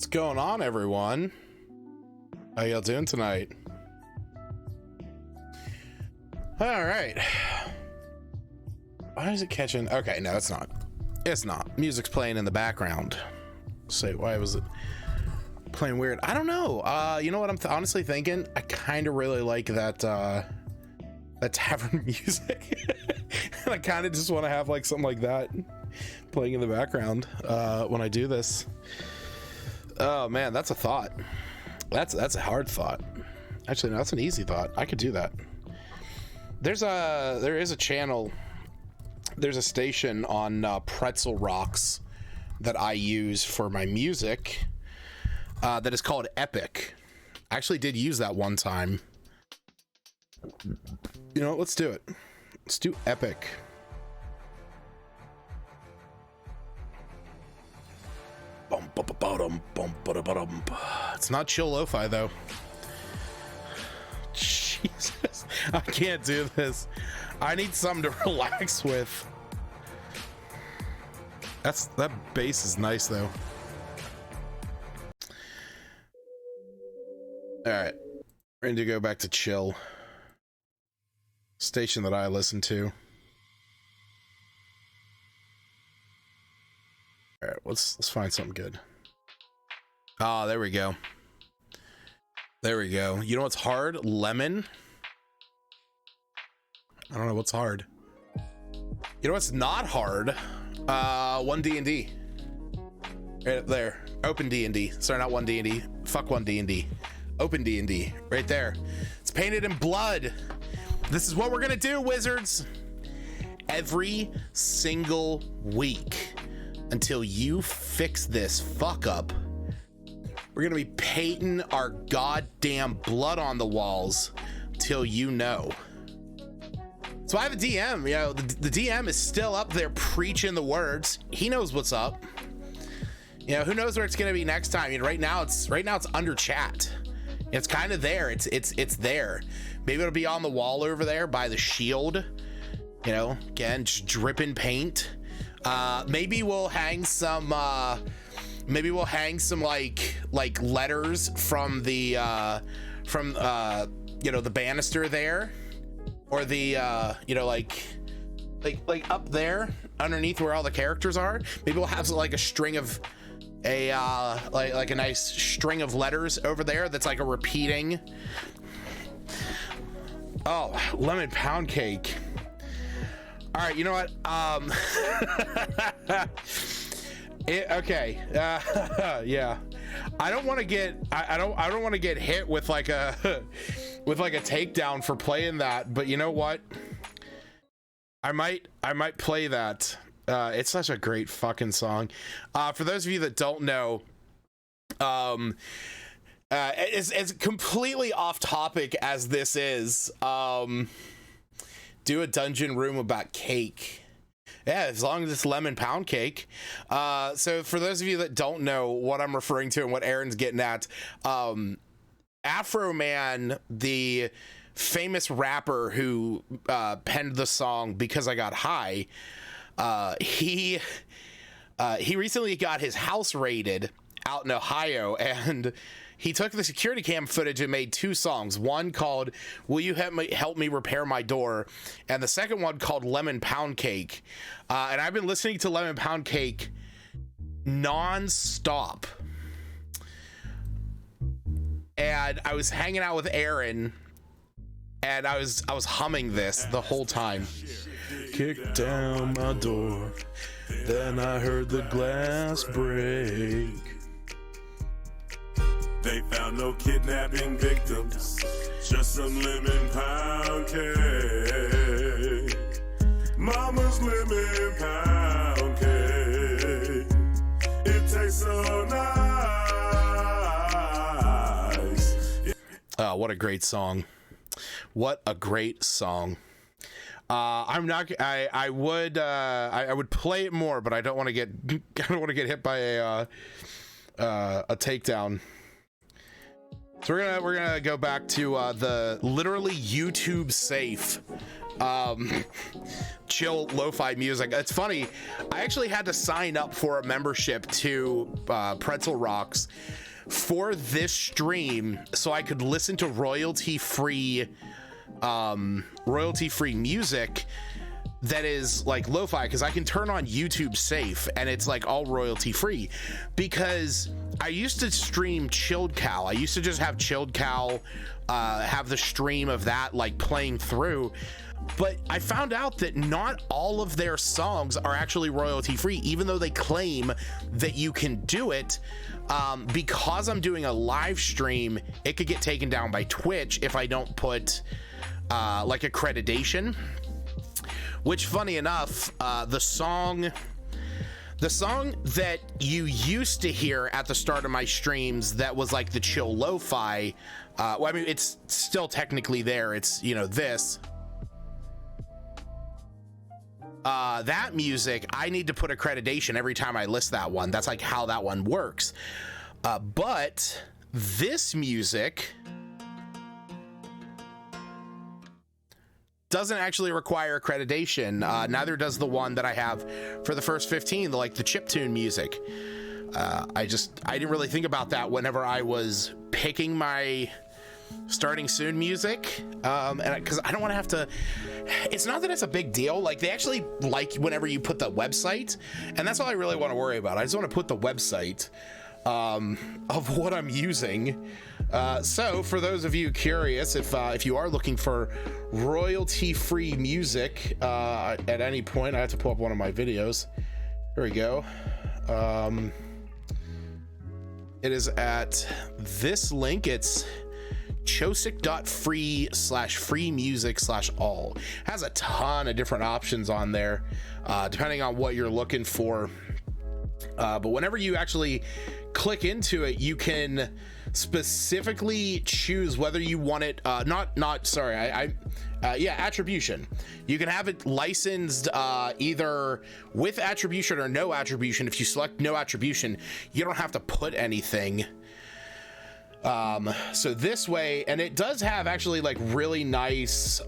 going on, everyone? How y'all doing tonight? All right. Why is it catching? Okay, no, it's not. It's not. Music's playing in the background. Say, why was it playing weird? I don't know. You know what I'm honestly thinking? I kind of really like that that tavern music. And I kind of just want to have like something like that playing in the background when I do this. Oh man, that's a thought. That's a hard thought. Actually, no, that's an easy thought. I could do that. There is a channel. There's a station on Pretzel Rocks that I use for my music that is called Epic. I actually did use that one time. You know what? Let's do it. Let's do Epic. It's not chill lo-fi though. Jesus, I can't do this. I need something to relax with. That bass is nice though. All right, ready to go back to chill. Station that I listen to. All right, let's find something good. Ah, there we go. There we go. You know what's hard? Lemon. I don't know what's hard. You know what's not hard? OpenD&D. Right up there. OpenD&D. Sorry, not OneD&D. Fuck OneD&D. OpenD&D. Right there. It's painted in blood. This is what we're gonna do, wizards. Every single week until you fix this fuck up, we're gonna be painting our goddamn blood on the walls till you know. So I have a DM, you know, the DM is still up there preaching the words. He knows what's up. You know, who knows where it's gonna be next time? You know, right now it's under chat. It's kind of there. It's there. Maybe it'll be on the wall over there by the shield. You know, again, just dripping paint. Maybe we'll hang some like letters from the you know, the banister there, or the you know, like up there underneath where all the characters are. Maybe we'll have like a string of like a nice string of letters over there that's like a repeating. Oh, lemon pound cake. All right, you know what? Okay. Yeah. I don't want to get. I don't want to get hit with like a takedown for playing that. But you know what? I might play that. It's such a great fucking song. For those of you that don't know, it's completely off topic as this is. Do a dungeon room about cake. Yeah, as long as it's lemon pound cake. So for those of you that don't know what I'm referring to and what Aaron's getting at, Afro Man, the famous rapper who penned the song Because I Got High, he recently got his house raided out in Ohio, and he took the security cam footage and made two songs. One called Will You Help Me Repair My Door? And the second one called Lemon Pound Cake. And I've been listening to Lemon Pound Cake non-stop. And I was hanging out with Aaron, and I was humming this the whole time. Kick down my door, then I heard the glass break. They found no kidnapping victims, just some lemon pound cake. Mama's lemon pound cake. It tastes so nice. Oh, what a great song. What a great song. I would play it more, but I don't want to get hit by a takedown. So we're gonna go back to the literally YouTube safe chill lo-fi music. It's funny, I actually had to sign up for a membership to Pretzel Rocks for this stream so I could listen to royalty-free music that is like lo-fi, because I can turn on YouTube Safe and it's like all royalty free. Because I used to stream Chilled Cow. I used to just have Chilled Cow have the stream of that like playing through, but I found out that not all of their songs are actually royalty free, even though they claim that you can do it. Because I'm doing a live stream, it could get taken down by Twitch if I don't put like accreditation. Which, funny enough, the song that you used to hear at the start of my streams that was like the chill lo-fi, well, I mean, it's still technically there. It's, you know, this. That music, I need to put accreditation every time I list that one. That's like how that one works. But this music doesn't actually require accreditation. Neither does the one that I have for the first 15, like the chiptune music. I didn't really think about that whenever I was picking my starting soon music, and because I don't want to have to. It's not that it's a big deal. Like, they actually like whenever you put the website, and that's all I really want to worry about. I just want to put the website of what I'm using. So for those of you curious, if you are looking for royalty-free music at any point, I have to pull up one of my videos. Here we go. It is at this link. It's chosic.free/free music/all. Has a ton of different options on there, depending on what you're looking for. But whenever you actually click into it, you can specifically choose whether you want it, attribution. You can have it licensed either with attribution or no attribution. If you select no attribution, you don't have to put anything. So this way, and it does have actually like really nice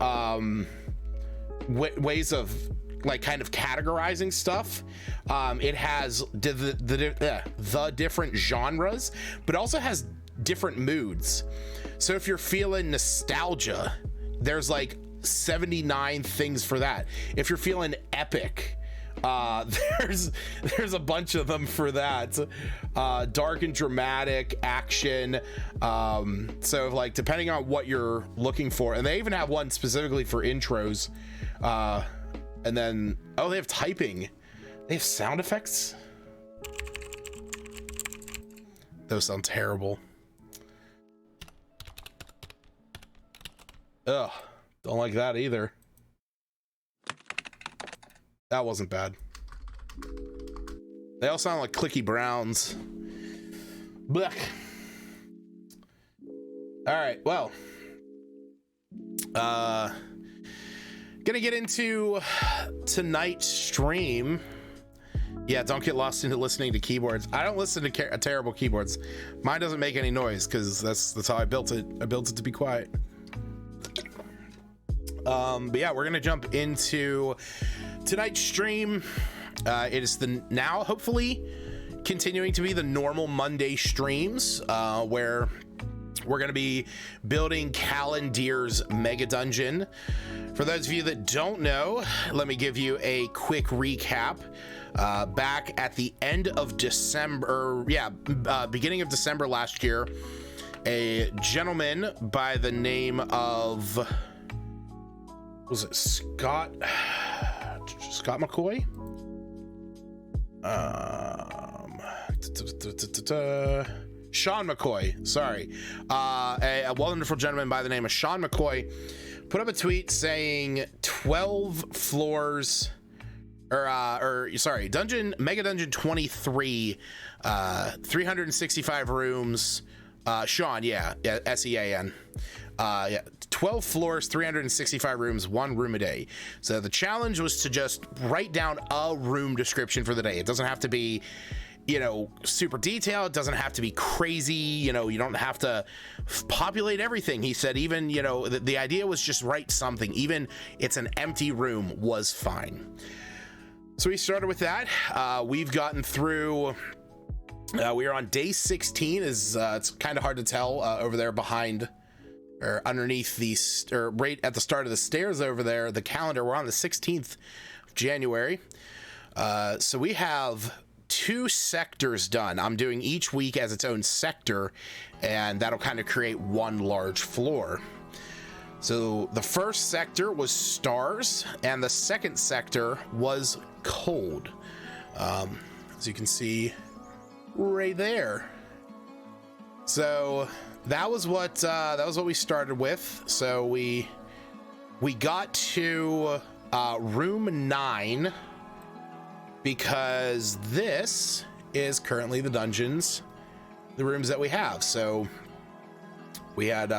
ways of like kind of categorizing stuff. It has the different genres, but also has different moods. So if you're feeling nostalgia, there's like 79 things for that. If you're feeling epic, there's a bunch of them for that. Dark and dramatic, action, so like depending on what you're looking for. And they even have one specifically for intros, and then they have typing, they have sound effects. Those sound terrible. Ugh, don't like that either. That wasn't bad. They all sound like Clicky Browns. Blech. All right, well, gonna get into tonight's stream. Yeah, don't get lost into listening to keyboards. I don't listen to terrible keyboards. Mine doesn't make any noise because that's how I built it. I built it to be quiet. But yeah, we're gonna jump into tonight's stream. It is now hopefully continuing to be the normal Monday streams, where we're going to be building Endyr's mega dungeon. For those of you that don't know, let me give you a quick recap. Back at the end of December, beginning of December last year, a gentleman by the name of, was it Scott McCoy? Sean McCoy, sorry. A wonderful gentleman by the name of Sean McCoy put up a tweet saying 12 floors, Mega Dungeon 23, 365 rooms. Sean, SEAN. 12 floors, 365 rooms, 1 room a day. So the challenge was to just write down a room description for the day. It doesn't have to be, you know, super detailed. It doesn't have to be crazy. You know, you don't have to populate everything. He said even, you know, the idea was just write something. Even it's an empty room was fine. So we started with that. We've gotten through, we are on day 16. It's kind of hard to tell over there behind or underneath or right at the start of the stairs over there, the calendar. We're on the 16th of January. So we have 2 sectors done. I'm doing each week as its own sector, and that'll kind of create one large floor. So the first sector was stars, and the second sector was cold. As you can see right there. So that was what we started with. So we got to room 9. Because this is currently the dungeons, the rooms that we have. So we had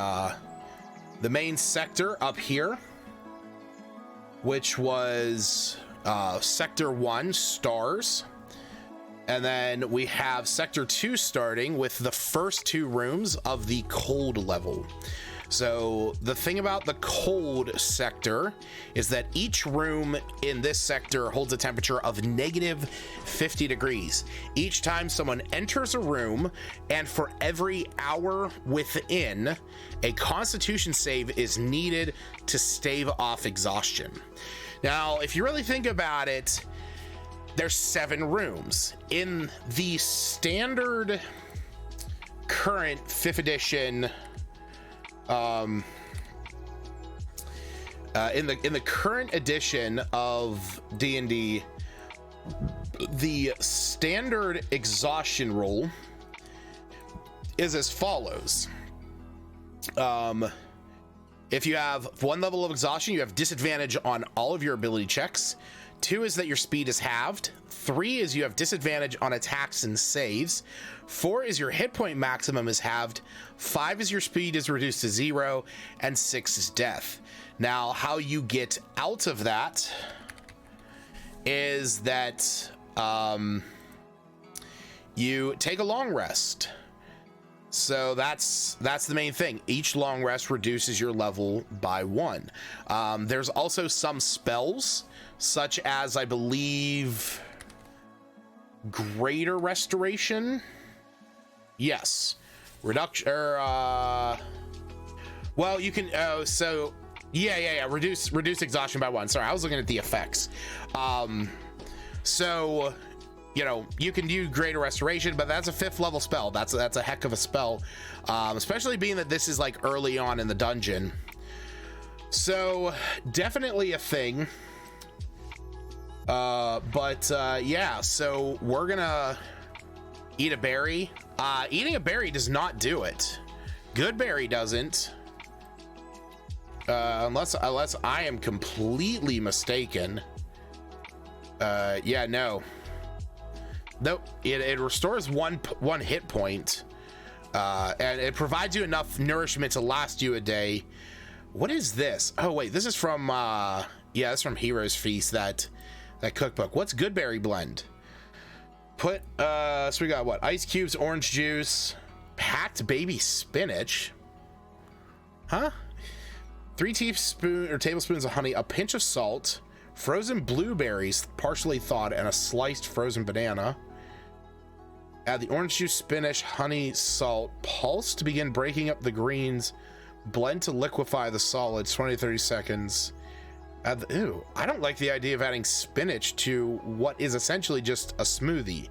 the main sector up here, which was sector 1, stars. And then we have sector 2 starting with the first 2 rooms of the cold level. So the thing about the cold sector is that each room in this sector holds a temperature of negative 50 degrees. Each time someone enters a room, and for every hour within, a constitution save is needed to stave off exhaustion. Now, if you really think about it, there's 7 rooms. In the standard current 5th edition in the current edition of D&D, the standard exhaustion roll is as follows. If you have 1 level of exhaustion, you have disadvantage on all of your ability checks. 2 is that your speed is halved. 3 is you have disadvantage on attacks and saves. 4 is your hit point maximum is halved. 5 is your speed is reduced to 0, and 6 is death. Now, how you get out of that is that you take a long rest. So that's the main thing. Each long rest reduces your level by 1. There's also some spells, such as, I believe, Greater Restoration. Yes, reduction. Well, you can. So yeah. Reduce exhaustion by 1. Sorry, I was looking at the effects. So, you know, you can do Greater Restoration, but that's a 5th level spell. That's a heck of a spell, especially being that this is like early on in the dungeon. So definitely a thing. Yeah, so we're gonna eat a berry. Eating a berry does not do it. Good berry doesn't. Unless I am completely mistaken. Yeah, no. Nope. It restores one hit point, and it provides you enough nourishment to last you a day. What is this? Oh wait, this is from yeah, it's from Hero's Feast, that cookbook. What's good berry blend? Put so we got what? Ice cubes, orange juice, packed baby spinach. Huh? 3 tablespoons of honey, a pinch of salt, frozen blueberries partially thawed, and a sliced frozen banana. Add the orange juice, spinach, honey, salt, pulse to begin breaking up the greens. Blend to liquefy the solids, 20 to 30 seconds. Ew, I don't like the idea of adding spinach to what is essentially just a smoothie.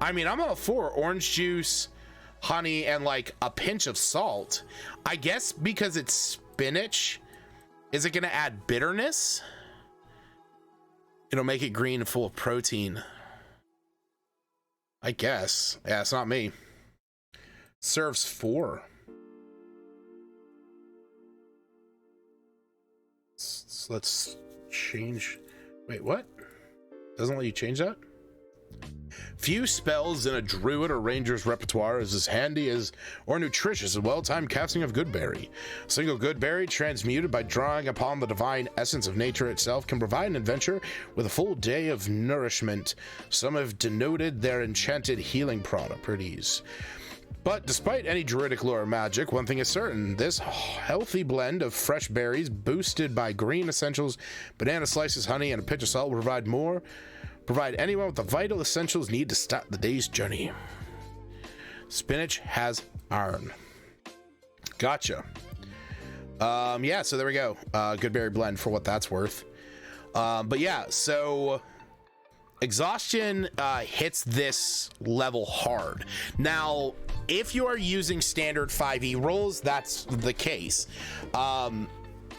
I mean, I'm all for orange juice, honey, and like a pinch of salt. I guess because it's spinach, is it going to add bitterness? It'll make it green and full of protein, I guess. Yeah, it's not me. Serves 4. So let's change. Wait, what? Doesn't let you change that? Few spells in a druid or ranger's repertoire is as handy as or nutritious as well-timed casting of good berry. A single good berry transmuted by drawing upon the divine essence of nature itself can provide an adventure with a full day of nourishment. Some have denoted their enchanted healing properties. But despite any druidic lore or magic, one thing is certain: this healthy blend of fresh berries boosted by green essentials, banana slices, honey, and a pinch of salt will provide anyone with the vital essentials needed to start the day's journey. Spinach has iron. Gotcha. Yeah, so there we go. Good berry blend for what that's worth. But yeah, so exhaustion hits this level hard. Now, if you are using standard 5e rolls, that's the case.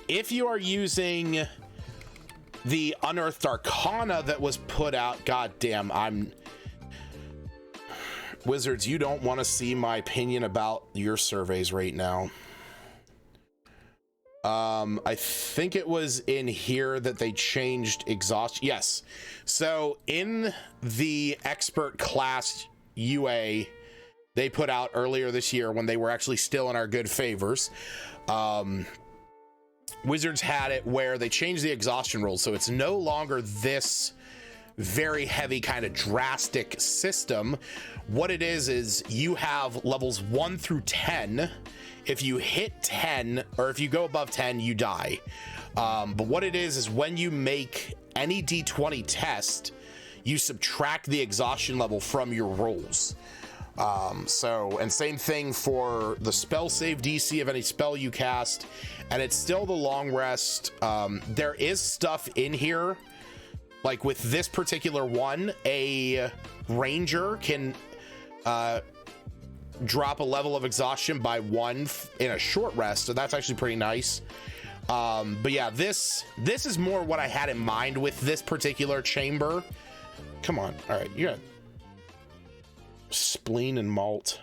If you are using the Unearthed Arcana that was put out, goddamn, Wizards, you don't want to see my opinion about your surveys right now. I think it was in here that they changed exhaustion. Yes. So in the expert class UA they put out earlier this year, when they were actually still in our good favors, Wizards had it where they changed the exhaustion rules. So it's no longer this very heavy kind of drastic system. What it is you have levels 1 through 10. If you hit 10, or if you go above 10, you die. But what it is when you make any D20 test, you subtract the exhaustion level from your rolls. And same thing for the spell save DC of any spell you cast, and it's still the long rest. There is stuff in here, like with this particular one, a ranger can drop a level of exhaustion by 1 in a short rest, so that's actually pretty nice. But yeah, this is more what I had in mind with this particular chamber. Come on, all right, you got spleen and malt.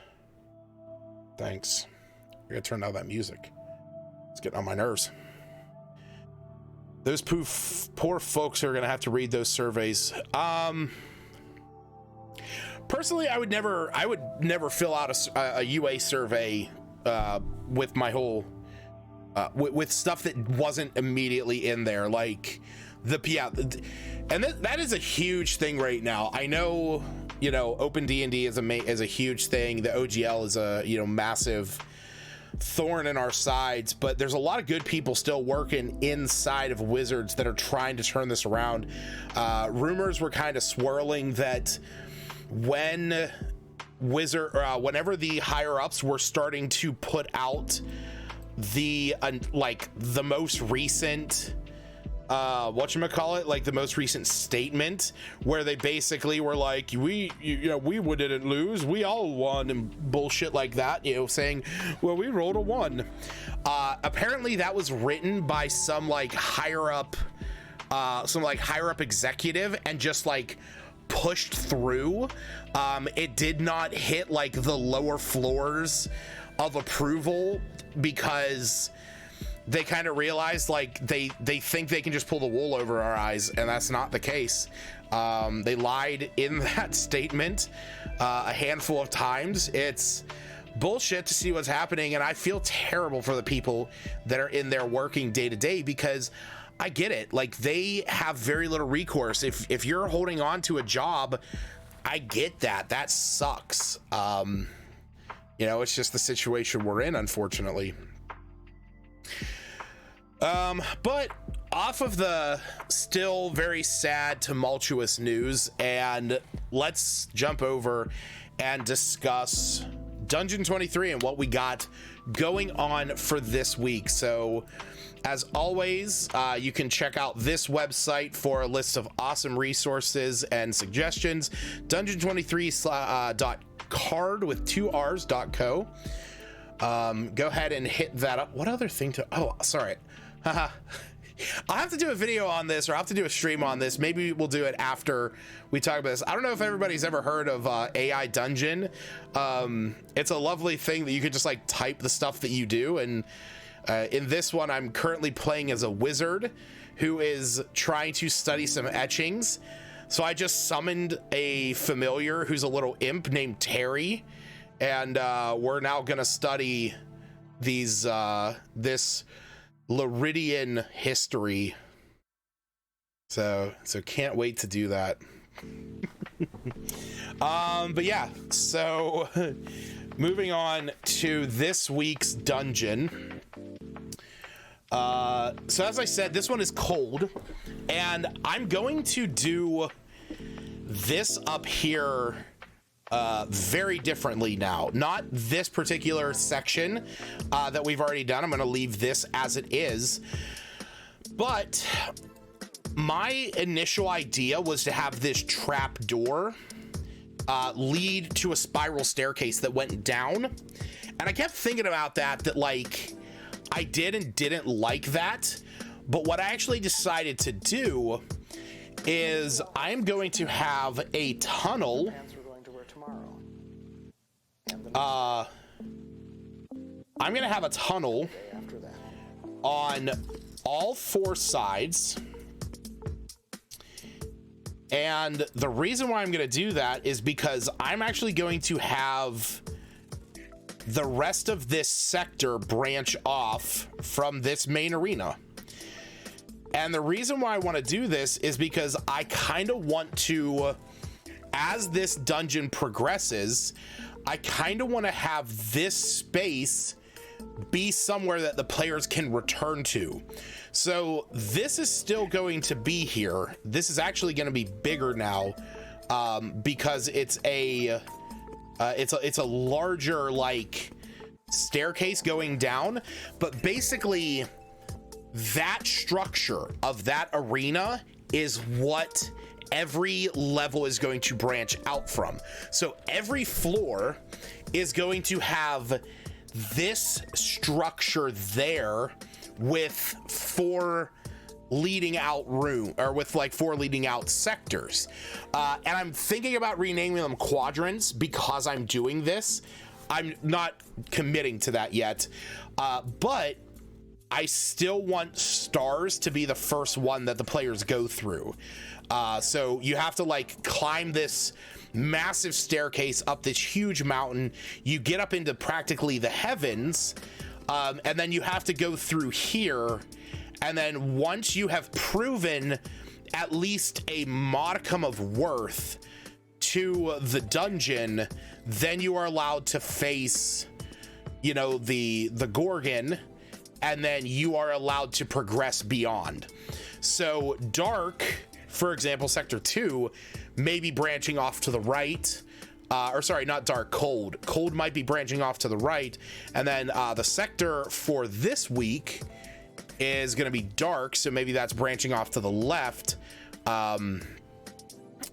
Thanks. I gotta turn down that music. It's getting on my nerves. Those poor folks are gonna have to read those surveys. Personally, I would never fill out a UA survey with my whole with stuff that wasn't immediately in there, like and that is a huge thing right now. I know, you know, OpenD&D is a huge thing. The OGL is a, you know, massive thorn in our sides, but there's a lot of good people still working inside of Wizards that are trying to turn this around. Rumors were kind of swirling that when whenever the higher ups were starting to put out the the most recent the most recent statement, where they basically were like, we didn't lose, we all won, and bullshit like that, you know, saying, well, we rolled a 1. Apparently that was written by some higher up executive and just pushed through. It did not hit the lower floors of approval, because they kind of realized they think they can just pull the wool over our eyes, and that's not the case. They lied in that statement a handful of times. It's bullshit to see what's happening, and I feel terrible for the people that are in there working day to day, because I get it. They have very little recourse. If you're holding on to a job, I get that sucks. You know, it's just the situation we're in, unfortunately. But off of the still very sad, tumultuous news, and let's jump over and discuss Dungeon 23 and what we got going on for this week. So as always, you can check out this website for a list of awesome resources and suggestions. Dungeon23.card with 2 R's.co. Go ahead and hit that up. What other thing to, oh, sorry. I'll have to do a video on this, or I'll have to do a stream on this. Maybe we'll do it after we talk about this. I don't know if everybody's ever heard of AI Dungeon. It's a lovely thing that you can just type the stuff that you do. And in this one, I'm currently playing as a wizard who is trying to study some etchings So I just summoned a familiar who's a little imp named Terry, and we're now gonna study these this Luridian history. So can't wait to do that. But yeah, so moving on to this week's dungeon. So as I said, this one is cold, and I'm going to do this up here very differently now. Not this particular section that we've already done. I'm going to leave this as it is. But my initial idea was to have this trap door lead to a spiral staircase that went down. And I kept thinking about that like I did and didn't like that. But what I actually decided to do is I'm going to have a tunnel. I'm going to have a tunnel on all four sides. And the reason why I'm going to do that is because I'm actually going to have the rest of this sector branch off from this main arena. And the reason why I want to do this is because I kind of want to, as this dungeon progresses, I kind of want to have this space be somewhere that the players can return to. So this is still going to be here. This is actually going to be bigger now because it's a larger like staircase going down. But basically, that structure of that arena is what every level is going to branch out from. So every floor is going to have this structure there with four leading out sectors. And I'm thinking about renaming them quadrants because I'm doing this. I'm not committing to that yet. But I still want stars to be the first one that the players go through. So you have to like climb this massive staircase up this huge mountain. You get up into practically the heavens, and then you have to go through here. And then once you have proven at least a modicum of worth to the dungeon, then you are allowed to face, you know, the Gorgon, and then you are allowed to progress beyond. So dark, for example, sector 2 may be branching off to the right, or sorry, not dark, cold. Cold might be branching off to the right, and then the sector for this week is going to be dark, so maybe that's branching off to the left. And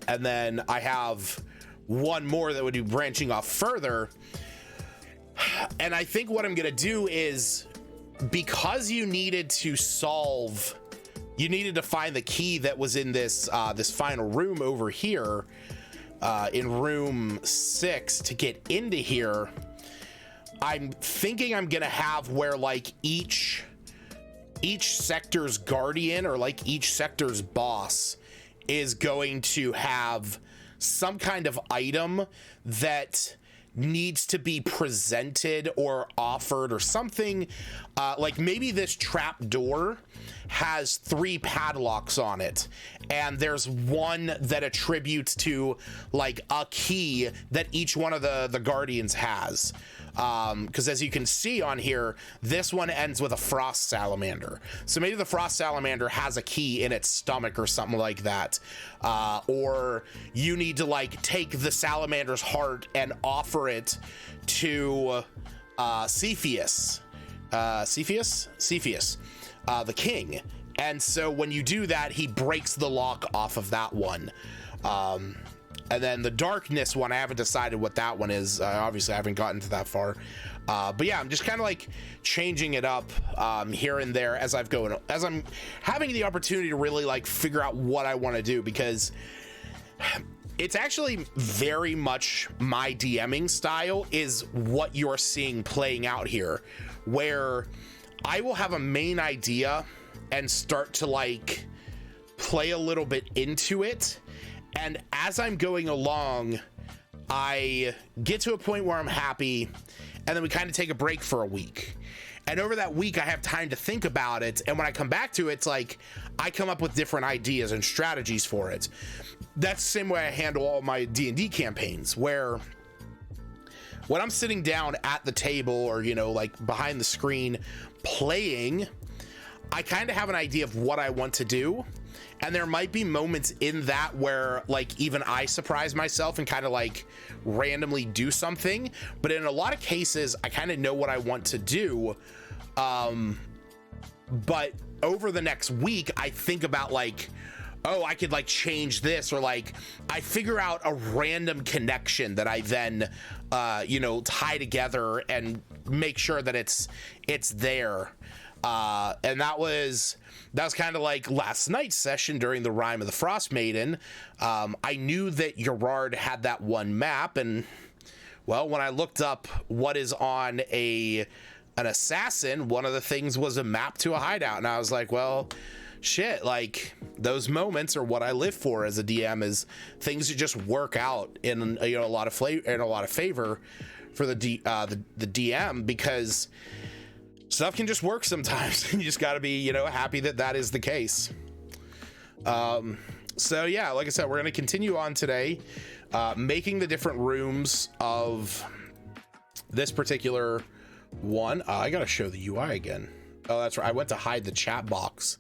then I have one more that would be branching off further. And I think what I'm going to do is, because you needed to find the key that was in this this final room over here, in room 6, to get into here. I'm thinking I'm gonna have where like each sector's guardian, or like each sector's boss, is going to have some kind of item that needs to be presented or offered or something. Like maybe this trap door has 3 padlocks on it, and there's one that attributes to like a key that each one of the guardians has. Because as you can see on here, this one ends with a frost salamander. So maybe the frost salamander has a key in its stomach or something like that. Or you need to like take the salamander's heart and offer it to Cepheus, the king. And so when you do that, he breaks the lock off of that one. And then the darkness one, I haven't decided what that one is. Obviously, I haven't gotten to that far. But yeah, I'm just kind of like changing it up here and there as I'm having the opportunity to really like figure out what I want to do, because it's actually very much my DMing style is what you're seeing playing out here, where I will have a main idea and start to like play a little bit into it. And as I'm going along, I get to a point where I'm happy, and then we kind of take a break for a week. And over that week, I have time to think about it. And when I come back to it, it's like I come up with different ideas and strategies for it. That's the same way I handle all my D&D campaigns, where when I'm sitting down at the table or, you know, like behind the screen playing, I kind of have an idea of what I want to do. And there might be moments in that where like even I surprise myself and kind of like randomly do something. But in a lot of cases, I kind of know what I want to do. But over the next week, I think about like, oh, I could like change this, or like I figure out a random connection that I then, you know, tie together and make sure that it's there. And that was kind of like last night's session during the Rime of the Frost Maiden. I knew that Gerard had that one map, and well, when I looked up what is on an assassin, one of the things was a map to a hideout, and I was like, well, shit, like those moments are what I live for as a DM, is things that just work out in, you know, a lot of favor for the DM, because stuff can just work sometimes. You just got to be, you know, happy that that is the case. So yeah, like I said, we're going to continue on today, making the different rooms of this particular one. I got to show the UI again. Oh, that's right. I went to hide the chat box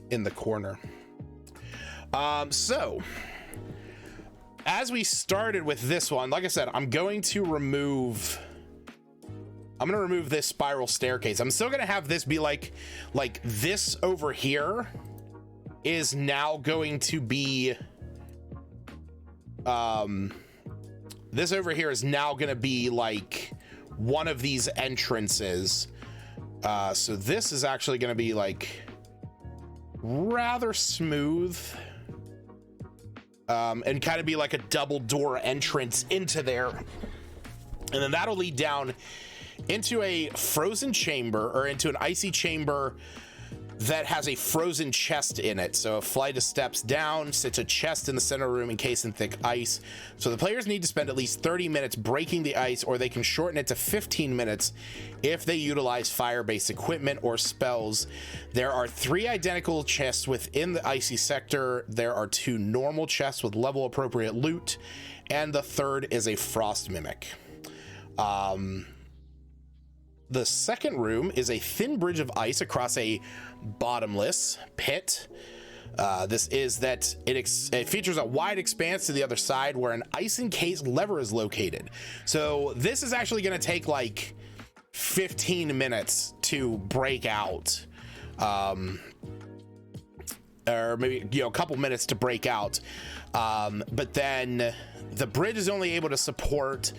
in the corner. So as we started with this one, like I said, I'm going to remove this spiral staircase. I'm still going to have this be like this over here is now going to be, this over here is now going to be like one of these entrances. So this is actually going to be like rather smooth, and kind of be like a double door entrance into there. And then that'll lead down into a frozen chamber, or into an icy chamber that has a frozen chest in it. So a flight of steps down sits a chest in the center room encased in thick ice. So the players need to spend at least 30 minutes breaking the ice, or they can shorten it to 15 minutes if they utilize fire-based equipment or spells. There are 3 identical chests within the icy sector. There are 2 normal chests with level appropriate loot, and the third is a frost mimic. The second room is a thin bridge of ice across a bottomless pit. This is that it features a wide expanse to the other side where an ice encased lever is located. So this is actually going to take like 15 minutes to break out, or maybe, you know, a couple minutes to break out. But then the bridge is only able to support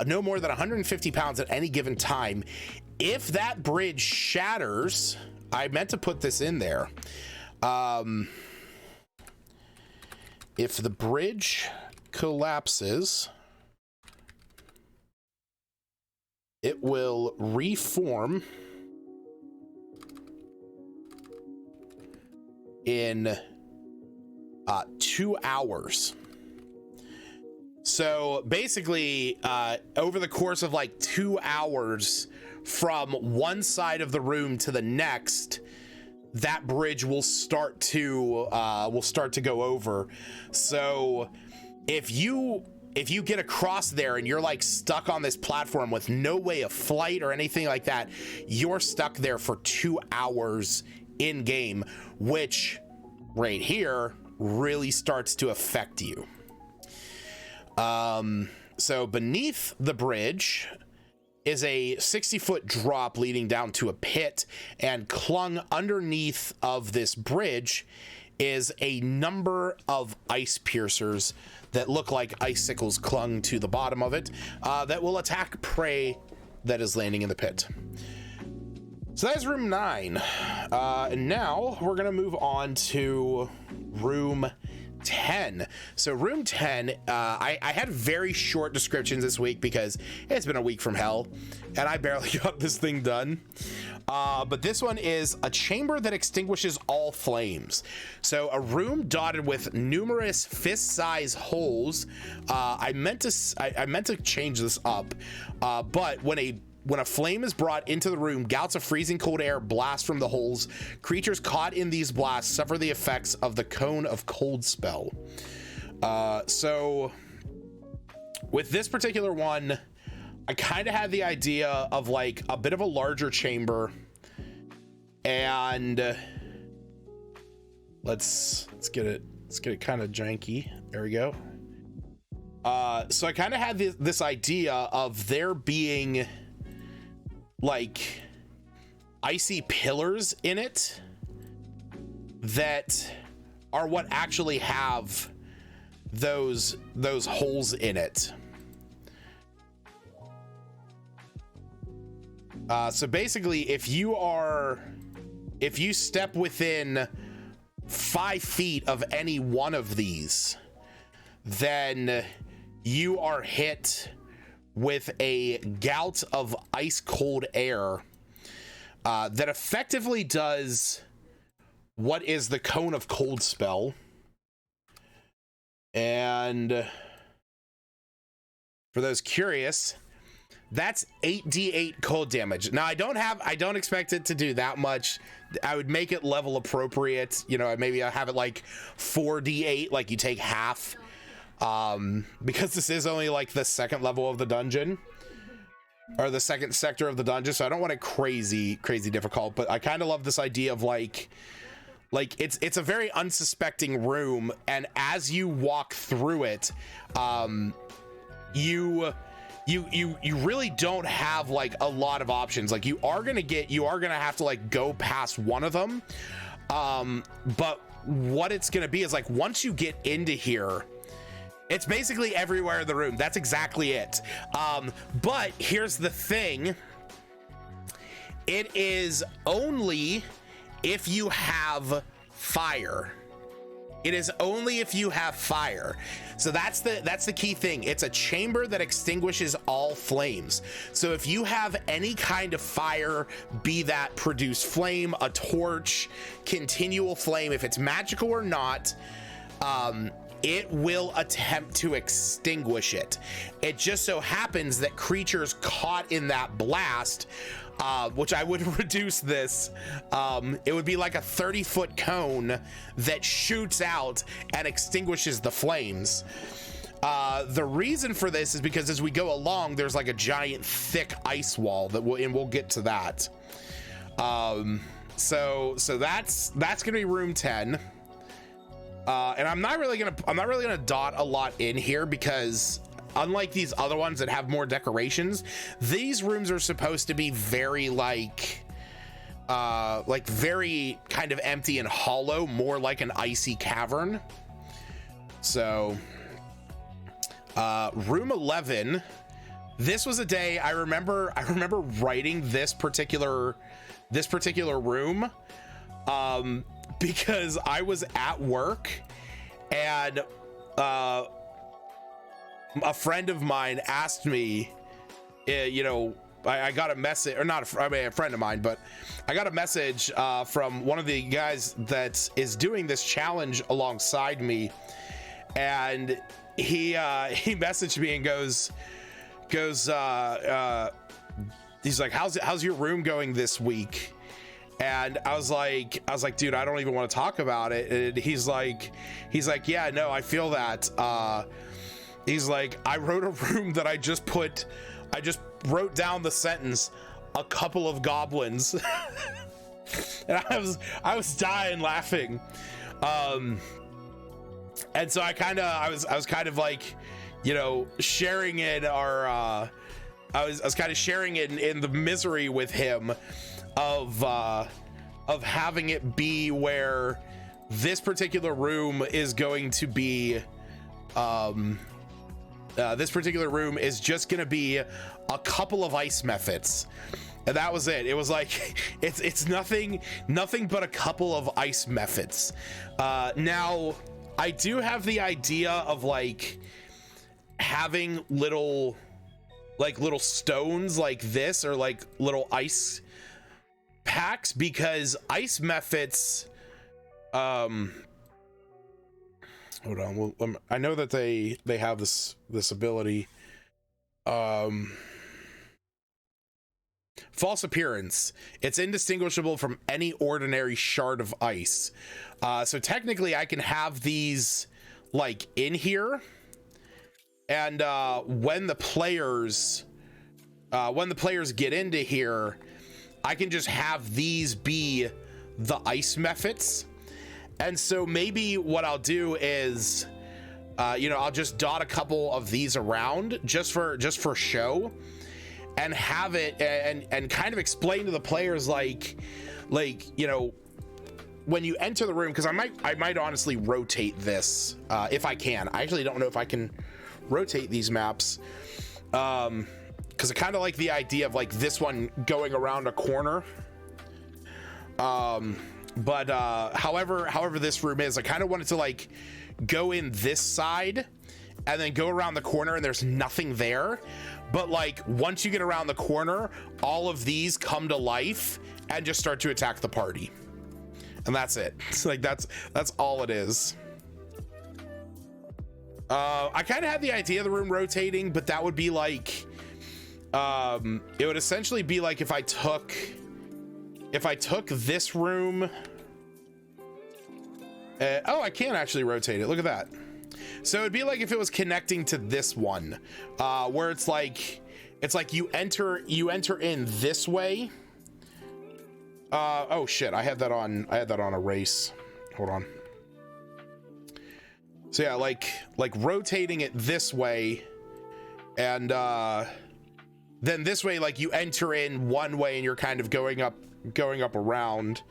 no more than 150 pounds at any given time. If that bridge shatters, I meant to put this in there. If the bridge collapses, it will reform in 2 hours. So basically, over the course of like 2 hours from one side of the room to the next, that bridge will start to go over. So if you get across there and you're like stuck on this platform with no way of flight or anything like that, you're stuck there for 2 hours in game, which right here really starts to affect you. So beneath the bridge is a 60-foot drop leading down to a pit, and clung underneath of this bridge is a number of ice piercers that look like icicles clung to the bottom of it, that will attack prey that is landing in the pit. So that's room 9. And now we're going to move on to room 10. So room 10, I had very short descriptions this week because it's been a week from hell and I barely got this thing done. But this one is a chamber that extinguishes all flames. So a room dotted with numerous fist-sized holes. I meant to change this up, but when a flame is brought into the room, gouts of freezing cold air blast from the holes. Creatures caught in these blasts suffer the effects of the Cone of Cold spell. So with this particular one, I kind of had the idea of like a bit of a larger chamber, and let's get it kind of janky. There we go. So I kind of had this idea of there being like icy pillars in it that are what actually have those holes in it. So basically, if you step within 5 feet of any one of these, then you are hit with a gout of ice cold air that effectively does what is the Cone of Cold spell. And for those curious, that's 8d8 cold damage. Now I don't expect it to do that much. I would make it level appropriate. You know, maybe I have it like 4d8, like you take half. Because this is only like the second level of the dungeon, or the second sector of the dungeon, so I don't want it crazy difficult, but I kind of love this idea of like it's a very unsuspecting room, and as you walk through it, you really don't have like a lot of options. Like you are gonna have to like go past one of them, but what it's gonna be is like once you get into here, it's basically everywhere in the room. That's exactly it. But here's the thing. It is only if you have fire. It is only if you have fire. So that's the key thing. It's a chamber that extinguishes all flames. So if you have any kind of fire, be that produce flame, a torch, continual flame, if it's magical or not, it will attempt to extinguish it. It just so happens that creatures caught in that blast, which I would reduce this, it would be like a 30-foot cone that shoots out and extinguishes the flames. The reason for this is because as we go along, there's like a giant thick ice wall that we'll get to that. So that's gonna be room 10. And I'm not really gonna dot a lot in here because unlike these other ones that have more decorations, these rooms are supposed to be very like very kind of empty and hollow, more like an icy cavern. So room 11, this was a day I remember writing this particular room because I was at work and a friend of mine asked me, you know, I got a message, or not a friend of mine, but I got a message from one of the guys that is doing this challenge alongside me, and he messaged me and goes he's like, how's your room going this week? And I was like, dude, I don't even want to talk about it. And he's like, yeah, no, I feel that. He's like, I wrote a room that I just wrote down the sentence, a couple of goblins. And I was dying laughing. And so I was kind of like, you know, sharing in our, I was kind of sharing in the misery with him of having it be where this particular room is going to be, this particular room is just going to be a couple of ice methods. And that was it. It was like, it's nothing but a couple of ice methods. Now I do have the idea of like having little stones like this, or like little ice packs because ice mephits, hold on, well, I know that they have this ability, false appearance. It's indistinguishable from any ordinary shard of ice. So technically I can have these like in here, and when the players get into here, I can just have these be the ice mephits. And so maybe what I'll do is, I'll just dot a couple of these around just for show, and have it and kind of explain to the players like when you enter the room, because I might honestly rotate this if I can. I actually don't know if I can rotate these maps, because I kind of like the idea of like this one going around a corner. But however this room is, I kind of wanted to like go in this side and then go around the corner and there's nothing there. But like once you get around the corner, all of these come to life and just start to attack the party. And that's it. It's like that's all it is. I kind of had the idea of the room rotating, but that would be like it would essentially be like if I took this room, I can actually rotate it. Look at that. So it'd be like if it was connecting to this one, where it's like you enter in this way. Oh shit, I had that on a race. Hold on. So yeah, like rotating it this way, and then this way, like you enter in one way and you're kind of going up around.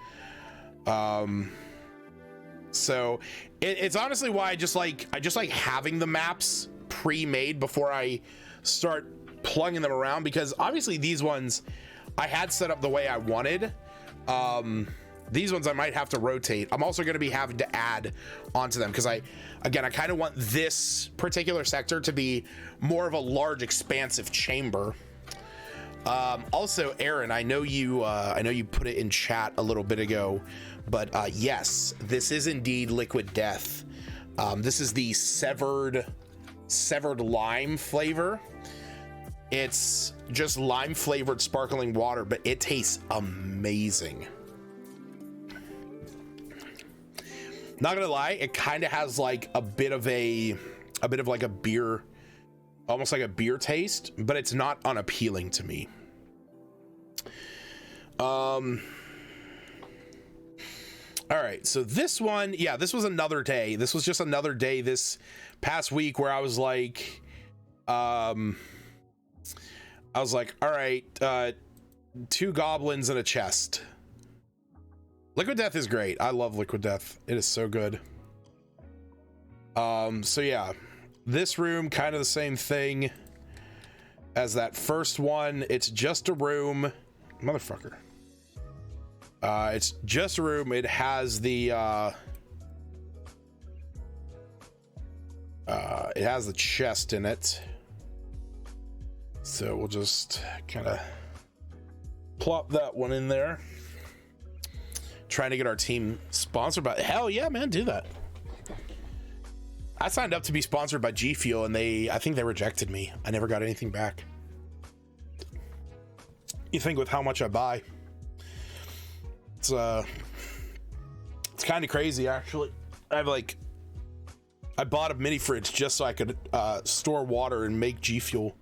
So it's honestly why I just like having the maps pre-made before I start plugging them around, because obviously these ones I had set up the way I wanted. These ones I might have to rotate. I'm also going to be having to add onto them because I kind of want this particular sector to be more of a large expansive chamber. Also, Aaron, I know you put it in chat a little bit ago, but yes, this is indeed Liquid Death. This is the severed lime flavor. It's just lime flavored sparkling water, but it tastes amazing. Not gonna lie, it kind of has like a bit of like a beer, almost like a beer taste, but it's not unappealing to me. All right, so this one, yeah, this was another day. This was just another day this past week where I was like, all right, 2 goblins and a chest. Liquid Death is great. I love Liquid Death. It is so good. So yeah, this room, kind of the same thing as that first one. It's just a room, motherfucker. It's just a room. It has the chest in it. So we'll just kind of plop that one in there. Trying to get our team sponsored by, hell yeah, man, do that. I signed up to be sponsored by G Fuel and I think they rejected me. I never got anything back. You think with how much I buy, it's kind of crazy actually. I bought a mini fridge just so I could store water and make G Fuel.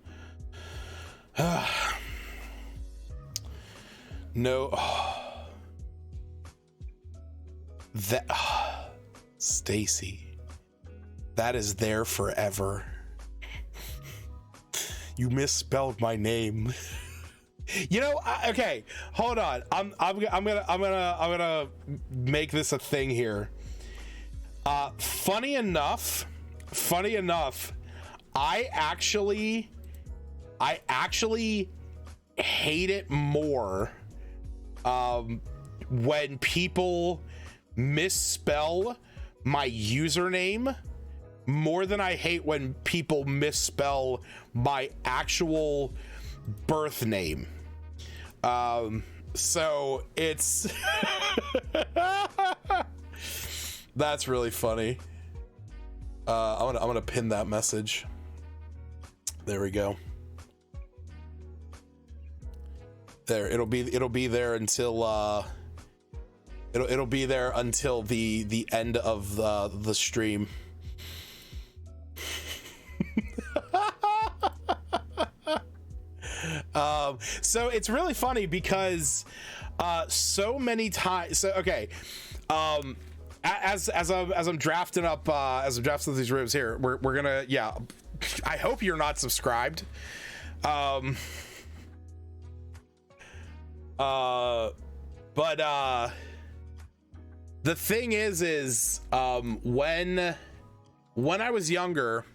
No. That Stacy, that is there forever. You misspelled my name. You know, okay, hold on. I'm gonna make this a thing here. Funny enough, I actually hate it more when people misspell my username more than I hate when people misspell my actual birth name. So it's that's really funny. I'm gonna pin that message. There we go. There, it'll be there until it'll be there until the end of the stream. So it's really funny because so many times. So okay, as I'm drafting up these rooms here, we're gonna, yeah. I hope you're not subscribed. But the thing is when I was younger,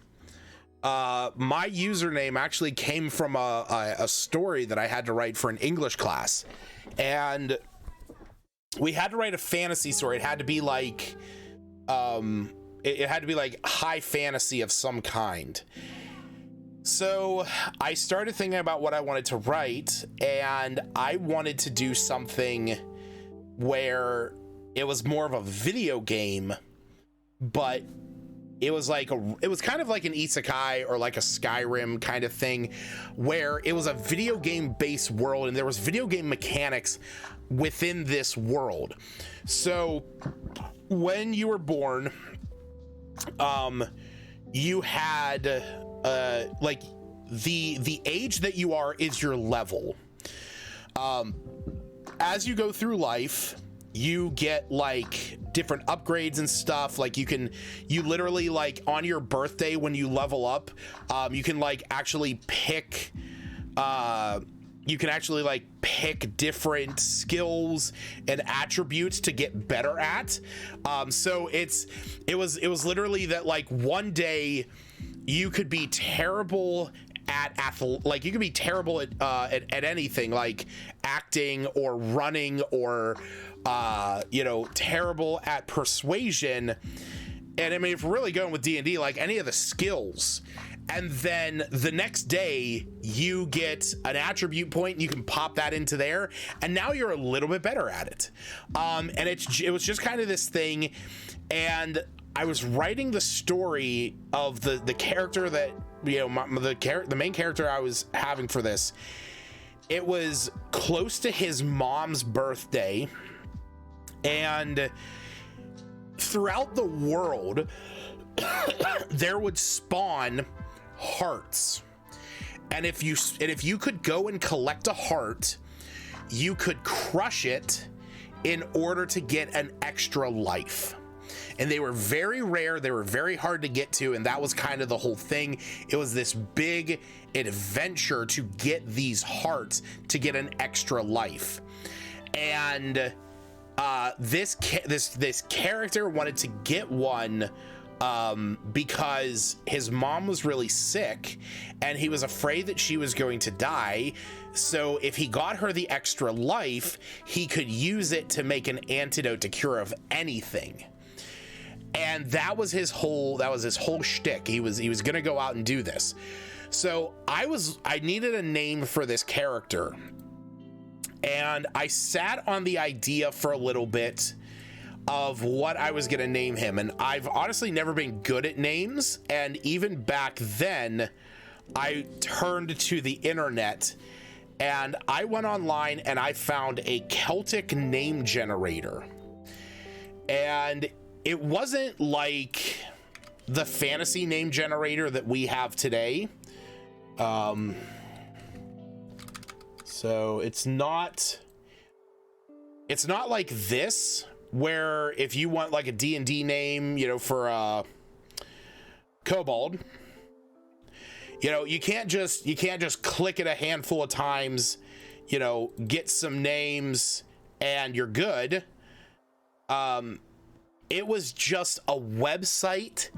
my username actually came from a story that I had to write for an English class, and we had to write a fantasy story. It had to be like it had to be like high fantasy of some kind. So I started thinking about what I wanted to write, and I wanted to do something where it was more of a video game, but it was kind of like an isekai or like a Skyrim kind of thing, where it was a video game based world and there was video game mechanics within this world. So when you were born, you had like the age that you are is your level. As you go through life, you get like different upgrades and stuff. Like you literally, like on your birthday when you level up, you can like actually pick different skills and attributes to get better at. So it was literally that, like, one day you could be terrible at you could be terrible at anything, like acting or running, or terrible at persuasion. And I mean, if we're really going with D&D, like any of the skills, and then the next day you get an attribute point and you can pop that into there, and now you're a little bit better at it. And it was just kind of this thing. And I was writing the story of the character that, the main character I was having for this. It was close to his mom's birthday, and throughout the world there would spawn hearts, and if you could go and collect a heart, you could crush it in order to get an extra life. And they were very rare, they were very hard to get to, and that was kind of the whole thing. It was this big adventure to get these hearts to get an extra life. And this character wanted to get one because his mom was really sick and he was afraid that she was going to die. So if he got her the extra life, he could use it to make an antidote to cure of anything. And that was his whole shtick. He was gonna go out and do this. So I needed a name for this character, and I sat on the idea for a little bit of what I was gonna name him. And I've honestly never been good at names, and even back then I turned to the internet and I went online and I found a Celtic name generator. And it wasn't like the fantasy name generator that we have today. So it's not like this, where if you want like a D&D name, for Kobold, you can't just click it a handful of times, get some names and you're good. It was just a website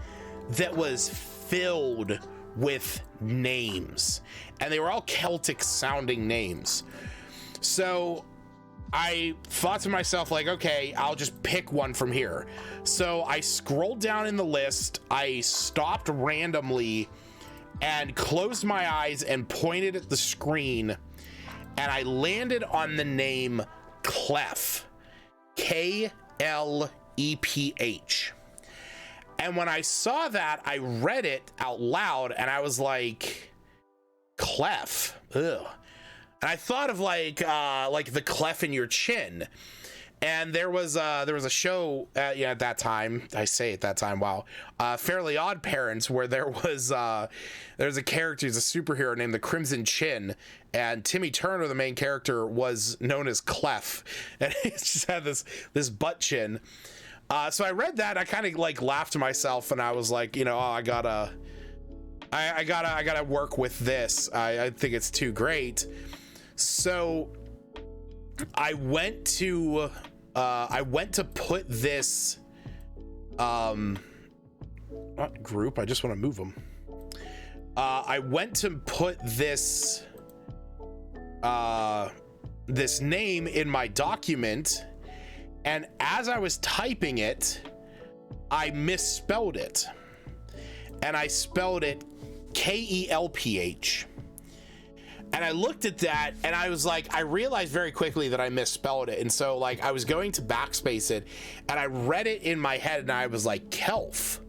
that was filled with names, and they were all Celtic sounding names. So I thought to myself, like, okay, I'll just pick one from here. So I scrolled down in the list, I stopped randomly and closed my eyes and pointed at the screen, and I landed on the name Clef, Kleph. And when I saw that, I read it out loud, and I was like, Clef, ugh. And I thought of like the clef in your chin. And there was a show at that time. I say at that time, wow, Fairly Odd Parents, where there's a character, he's a superhero named the Crimson Chin, and Timmy Turner, the main character, was known as Clef, and he just had this butt chin. So I read that, I kind of like laughed to myself, and I was like, you know, oh, I gotta work with this. I think it's too great. So I went to put this not group, I just want to move them. I went to put this this name in my document, and as I was typing it, I misspelled it, and I spelled it Kelph. And I looked at that, and I was like, I realized very quickly that I misspelled it. And so like I was going to backspace it, and I read it in my head, and I was like, Kelph.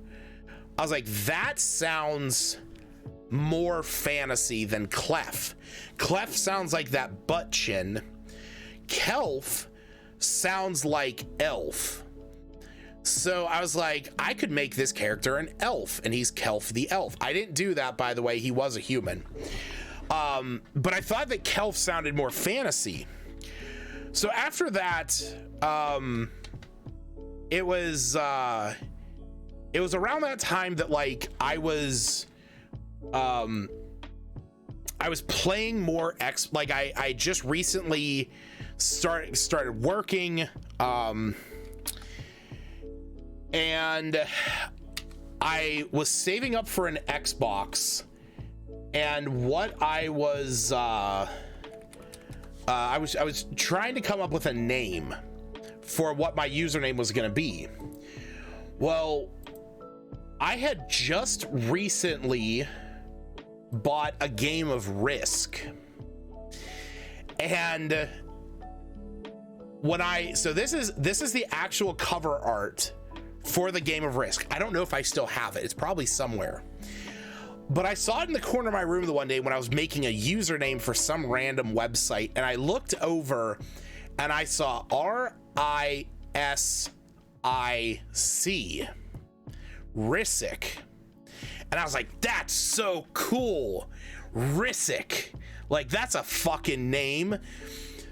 I was like, that sounds more fantasy than Clef. Clef sounds like that butt chin. Kelph sounds like elf. So I was like, I could make this character an elf, and he's Kelph the elf. I didn't do that, by the way. He was a human. But I thought that Kelph sounded more fantasy. So after that, it was around that time that like I was playing more I just recently started working, and I was saving up for an Xbox. And what I was trying to come up with a name for what my username was going to be. Well, I had just recently bought a game of Risk, and this is the actual cover art for the game of Risk. I don't know if I still have it. It's probably somewhere. But I saw it in the corner of my room the one day when I was making a username for some random website, and I looked over and I saw RISIC, Risic, and I was like, that's so cool, Risic, like that's a fucking name.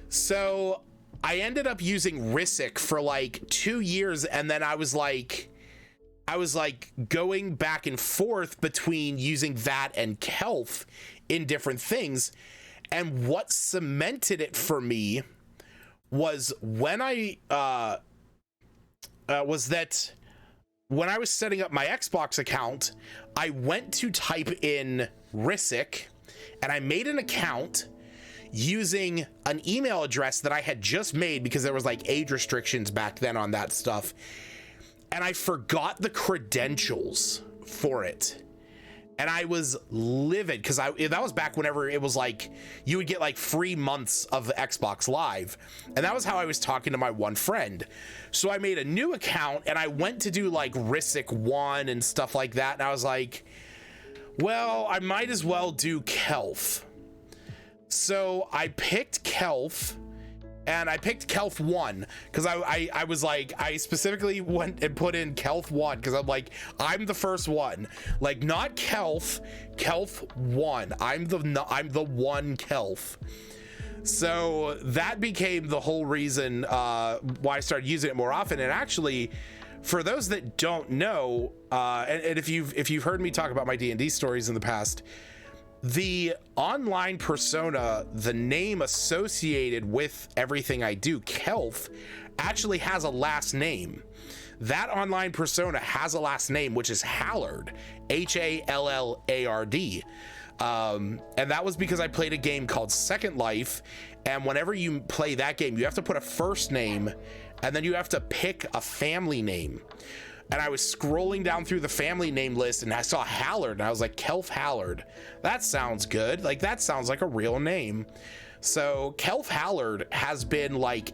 So I ended up using Risic for like 2 years, and then I was like going back and forth between using that and Kelph in different things. And what cemented it for me was when when I was setting up my Xbox account, I went to type in Risic, and I made an account using an email address that I had just made because there was like age restrictions back then on that stuff. And I forgot the credentials for it. And I was livid because that was back whenever it was like you would get like free months of the Xbox Live. And that was how I was talking to my one friend. So I made a new account, and I went to do like Risic 1 and stuff like that. And I was like, well, I might as well do Kelph. So I picked Kelph. And I picked Kelph 1 because I was like, I specifically went and put in Kelph 1 because I'm like, I'm the first one, like not Kelph 1. I'm the one Kelph. So that became the whole reason why I started using it more often. And actually, for those that don't know, and if you've heard me talk about my D&D stories in the past, the online persona, the name associated with everything I do, Kelph, actually has a last name. That online persona has a last name, which is Hallard, Hallard. And that was because I played a game called Second Life, and whenever you play that game, you have to put a first name, and then you have to pick a family name. And I was scrolling down through the family name list, and I saw Hallard, and I was like, Kelph Hallard. That sounds good. Like, that sounds like a real name. So Kelf Hallard has been like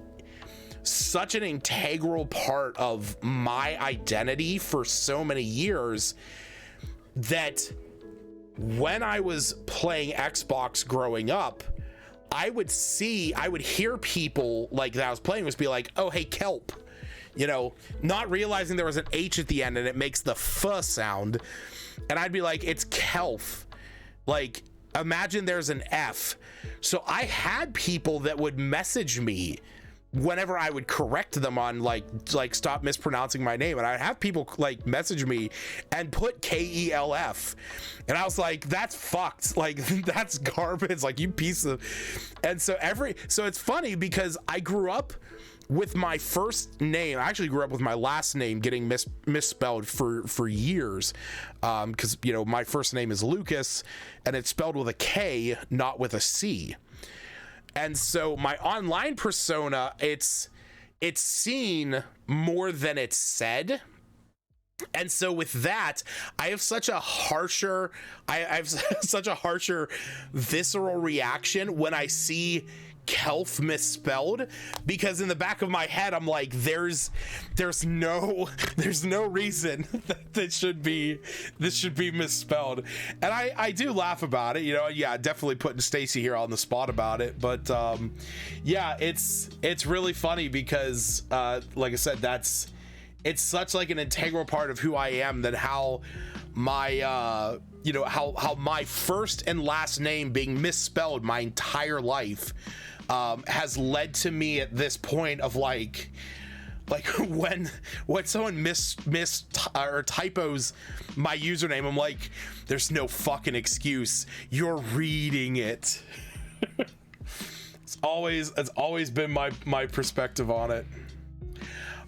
such an integral part of my identity for so many years that when I was playing Xbox growing up, I would hear people like that I was playing was be like, oh, hey, Kelp, you know, not realizing there was an H at the end and it makes the F sound. And I'd be like, it's Kelf. Like, imagine there's an F. So I had people that would message me whenever I would correct them on like stop mispronouncing my name, and I'd have people like message me and put KELF, and I was like, that's fucked, like that's garbage, like you piece of. And so it's funny because I grew up with my first name. I actually grew up with my last name getting misspelled for years, because you know my first name is Lucas and it's spelled with a K, not with a C. And so my online persona, it's seen more than it's said. And so with that, I have such a harsher, I have such a harsher visceral reaction when I see Kelf misspelled, because in the back of my head I'm like, there's no reason that this should be misspelled. And I do laugh about it, you know. Yeah, definitely putting Stacy here on the spot about it, but yeah, it's really funny because like I said, it's such like an integral part of who I am, that how my you know, how my first and last name being misspelled my entire life has led to me at this point of like when someone or typos my username, I'm like, there's no fucking excuse, you're reading it. It's always been my perspective on it.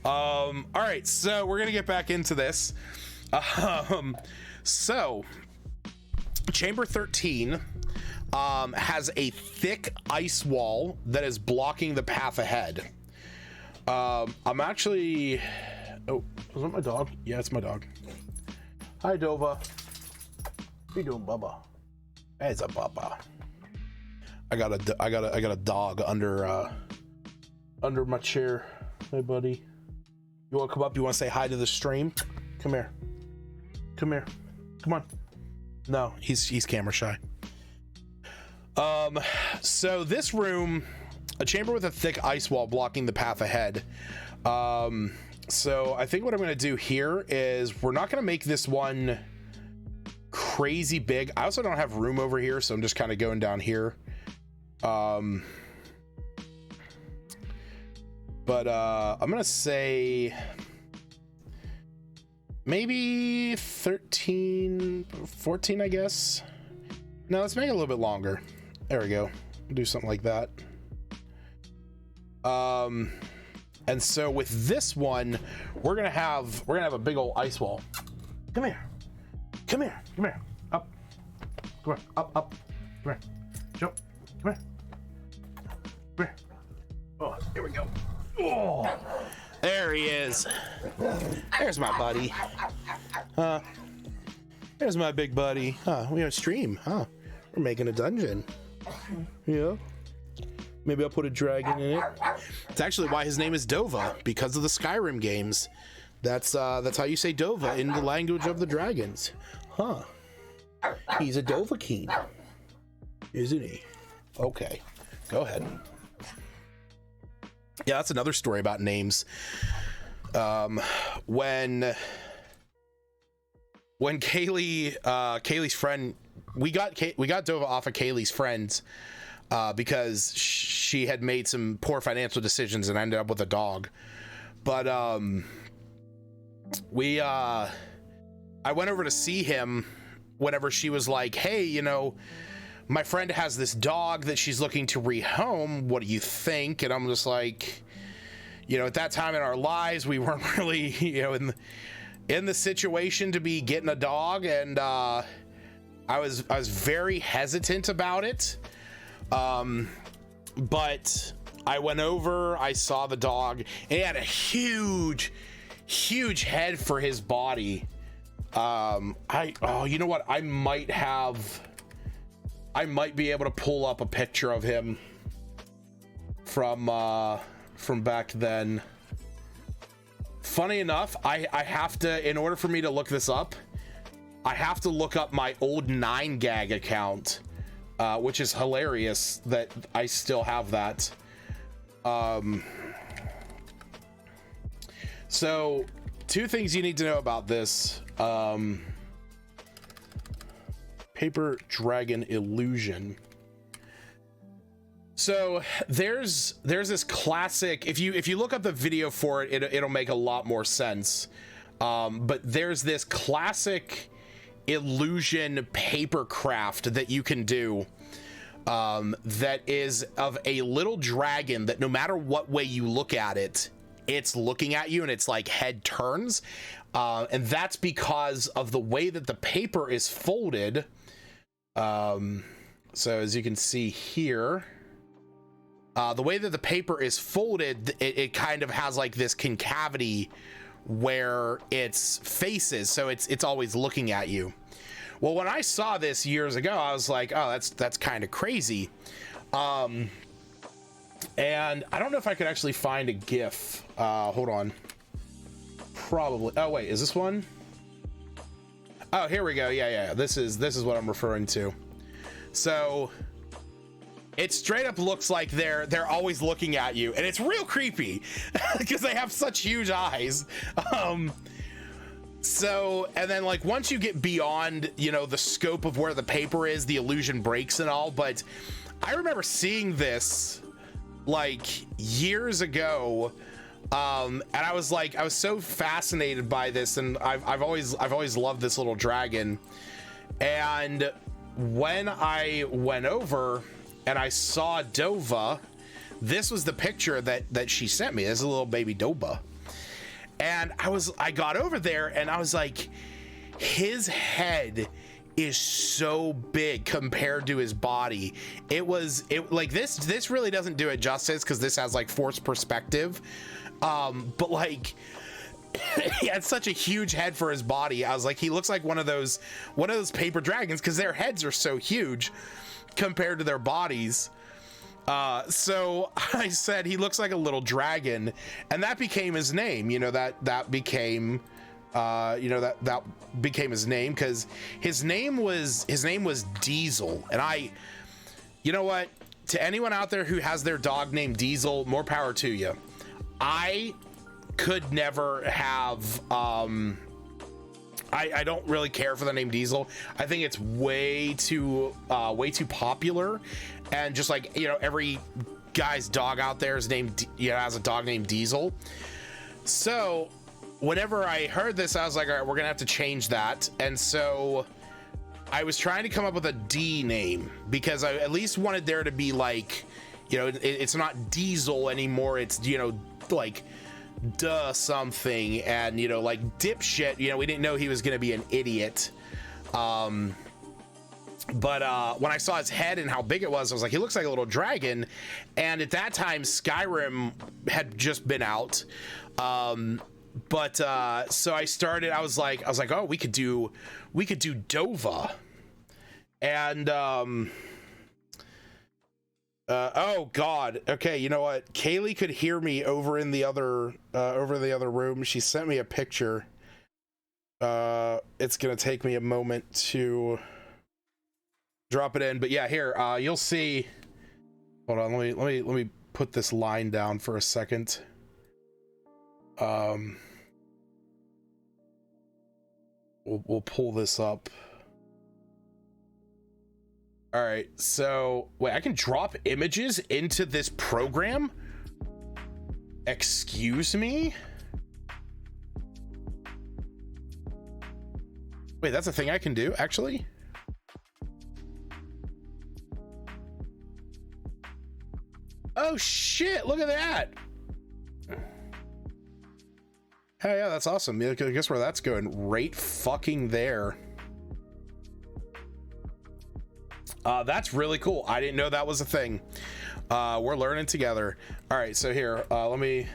All right, so we're gonna get back into this. So Chamber 13 has a thick ice wall that is blocking the path ahead. I'm actually, oh, is that my dog? Yeah, it's my dog. Hi, Dova. How you doing, Bubba? Hey, it's a Bubba. I got a dog under my chair. Hey, buddy. You want to come up? You want to say hi to the stream? Come here. Come here. Come on. No, he's camera shy. So this room, a chamber with a thick ice wall blocking the path ahead. So I think what I'm going to do here is we're not going to make this one crazy big. I also don't have room over here, so I'm just kind of going down here. But I'm going to say maybe 13, 14, I guess. No, let's make it a little bit longer. There we go. Do something like that. And so with this one, we're gonna have a big old ice wall. Come here. Come here. Come here. Up. Come here. Up. Come here. Jump. Come here. Come here. Oh, here we go. Oh, there he is. There's my buddy. There's my big buddy. We have a stream. We're making a dungeon. Yeah. Maybe I'll put a dragon in it. It's actually why his name is Dova, because of the Skyrim games. That's how you say Dova in the language of the dragons. Huh. He's a Dovahkiin, isn't he? Okay. Go ahead. Yeah, that's another story about names. When Kaylee's friend, we got Dova off of Kaylee's friends because she had made some poor financial decisions and ended up with a dog. But I went over to see him whenever she was like, hey, you know, my friend has this dog that she's looking to rehome. What do you think? And I'm just like, you know, at that time in our lives, we weren't really, you know, in the situation to be getting a dog. And I was very hesitant about it. But I went over, I saw the dog, and he had a huge head for his body. You know what? I might be able to pull up a picture of him. from back then. Funny enough, I have to, in order for me to look this up, I have to look up my old 9gag account, which is hilarious that I still have that. So two things you need to know about this. Paper Dragon Illusion. So there's this classic, if you look up the video for it, it'll make a lot more sense. But there's this classic illusion paper craft that you can do, that is of a little dragon that no matter what way you look at it, it's looking at you and it's like head turns. And that's because of the way that the paper is folded. So as you can see here, the way that the paper is folded, it kind of has like this concavity where its faces, so it's always looking at you. Well, when I saw this years ago, I was like, oh, that's kind of crazy. And I don't know if I could actually find a GIF. Hold on. Probably. Oh wait, is this one? Oh, here we go. Yeah. This is what I'm referring to. So it straight up looks like they're always looking at you, and it's real creepy because they have such huge eyes. So, and then like once you get beyond, you know, the scope of where the paper is, the illusion breaks and all. But I remember seeing this like years ago, and I was so fascinated by this, and I've always loved this little dragon. And when I went over and I saw Dova, this was the picture that she sent me. This is a little baby Dova. And I got over there and I was like, his head is so big compared to his body. It like this really doesn't do it justice because this has like forced perspective. But like he had such a huge head for his body. I was like, he looks like one of those paper dragons because their heads are so huge compared to their bodies. So I said he looks like a little dragon, and that became his name. You know, that became that became his name because his name was Diesel. And you know what, to anyone out there who has their dog named Diesel, more power to you. I could never have, I don't really care for the name Diesel. I think it's way too popular, and just like, you know, every guy's dog out there is named, you know, has a dog named Diesel. So whenever I heard this, I was like, all right, we're gonna have to change that. And so I was trying to come up with a D name because I at least wanted there to be like, you know, it's not Diesel anymore. It's, you know, like duh something, and, you know, like dipshit, you know, we didn't know he was gonna be an idiot. But when I saw his head and how big it was, I was like, he looks like a little dragon. And at that time Skyrim had just been out. But so I was like, oh, we could do Dova. And oh god, okay, you know what, Kaylee could hear me over in the other room. She sent me a picture. It's gonna take me a moment to drop it in, but yeah, here, you'll see. Hold on, let me put this line down for a second. We'll pull this up. All right, so wait, I can drop images into this program? Excuse me? Wait, that's a thing I can do, actually? Oh shit, look at that. Hell yeah, that's awesome. I guess where that's going, right fucking there. That's really cool. I didn't know that was a thing. We're learning together. All right, so here, let me.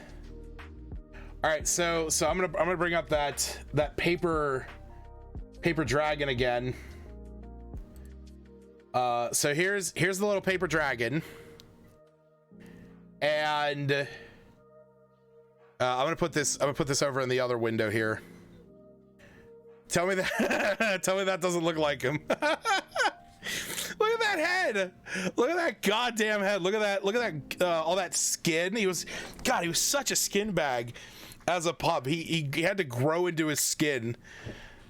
All right, so I'm gonna bring up that paper dragon again. So here's the little paper dragon, And I'm gonna put this over in the other window here. Tell me that tell me that doesn't look like him. Look at that head. Look at that goddamn head. Look at that all that skin. He was such a skin bag as a pup. He had to grow into his skin.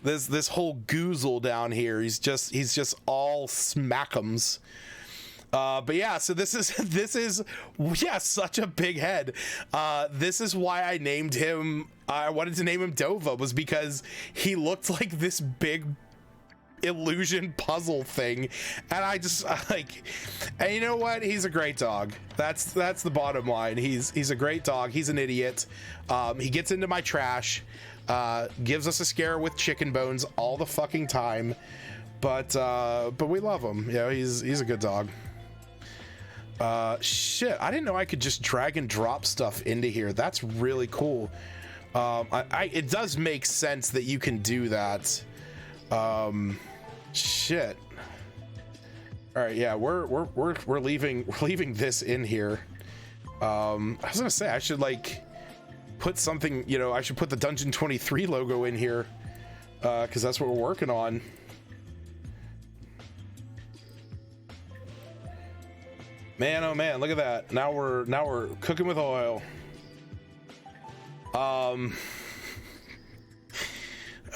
This whole goozle down here. He's just all smackums. But yeah, so this is such a big head. This is why I named him. I wanted to name him Dova, was because he looked like this big illusion puzzle thing, and I just like, and you know what? He's a great dog. That's the bottom line. He's a great dog. He's an idiot. He gets into my trash, gives us a scare with chicken bones all the fucking time, but we love him. You know, he's a good dog. Shit, I didn't know I could just drag and drop stuff into here. That's really cool. It does make sense that you can do that. Shit. All right, yeah, we're leaving this in here. I was gonna say I should like put something, you know, I should put the Dungeon 23 logo in here, because that's what we're working on. Man, oh man, look at that. Now we're cooking with oil.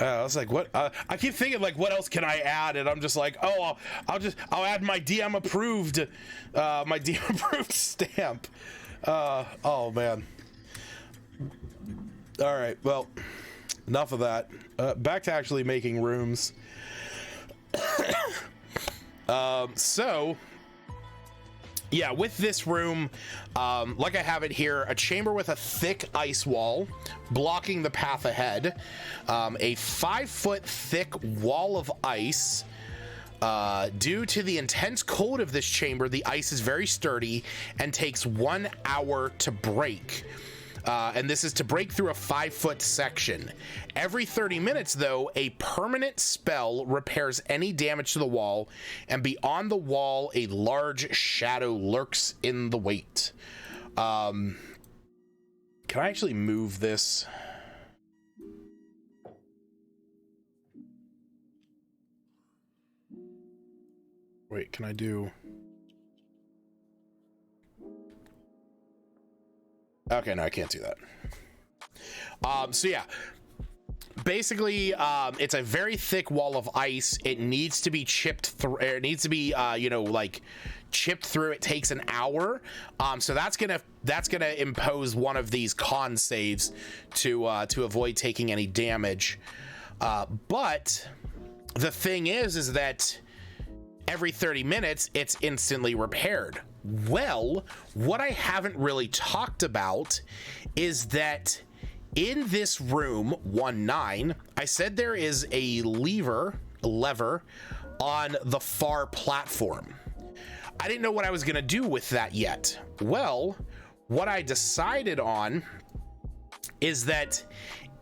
I was like, what? I keep thinking like, what else can I add? And I'm just like, oh, I'll add my DM approved, stamp. Oh man. All right, well, enough of that. Back to actually making rooms. So yeah, with this room, like I have it here, a chamber with a thick ice wall blocking the path ahead, a 5-foot thick wall of ice. Due to the intense cold of this chamber, the ice is very sturdy and takes 1 hour to break. And this is to break through a 5-foot section. Every 30 minutes, though, a permanent spell repairs any damage to the wall, and beyond the wall, a large shadow lurks in the wait. Can I actually move this? Wait, can I do... Okay, no, I can't do that. So yeah, basically, it's a very thick wall of ice. It needs to be chipped through. It needs to be, you know, like chipped through. It takes an hour. So that's gonna impose one of these con saves to avoid taking any damage. But the thing is that every 30 minutes, it's instantly repaired. Well, what I haven't really talked about is that in this room 1-9, I said there is a lever on the far platform. I didn't know what I was going to do with that yet. Well, what I decided on is that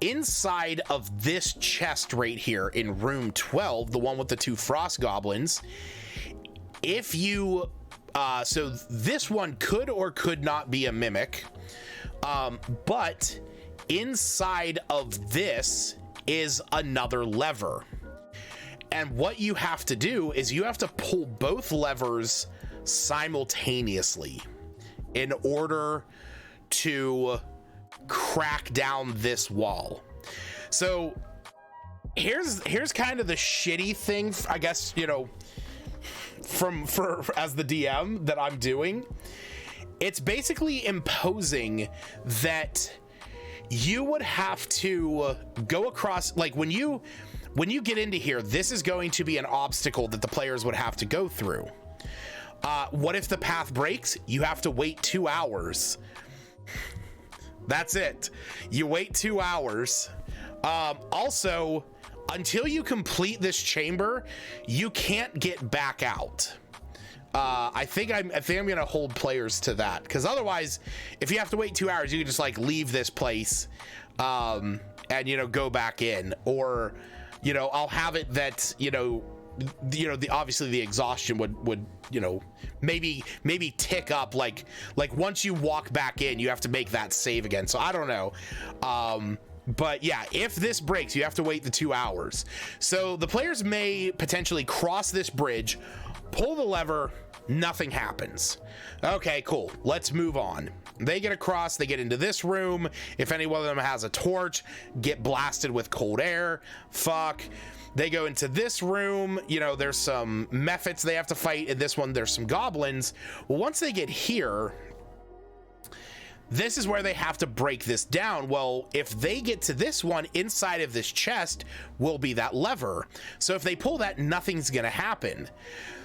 inside of this chest right here in room 12, the one with the 2 frost goblins, if you so this one could or could not be a mimic, but inside of this is another lever, and what you have to do is you have to pull both levers simultaneously in order to crack down this wall. So here's kind of the shitty thing, I guess, you know, for as the DM that I'm doing. It's basically imposing that you would have to go across, like when you get into here, this is going to be an obstacle that the players would have to go through. What if the path breaks? You have to wait 2 hours. That's it. You wait 2 hours. Also, until you complete this chamber, you can't get back out. I think I'm gonna hold players to that, because otherwise, if you have to wait 2 hours, you can just like leave this place, and you know, go back in, or you know, I'll have it that, you know, you know, obviously the exhaustion would you know, maybe tick up, like once you walk back in, you have to make that save again. So I don't know. But yeah, if this breaks, you have to wait the 2 hours. So the players may potentially cross this bridge, pull the lever, nothing happens. Okay, cool. Let's move on. They get across, they get into this room. If any one of them has a torch, get blasted with cold air. Fuck. They go into this room. You know, there's some mephits they have to fight. In this one, there's some goblins. Well, once they get here, this is where they have to break this down. Well, if they get to this one, inside of this chest will be that lever. So if they pull that, nothing's gonna happen.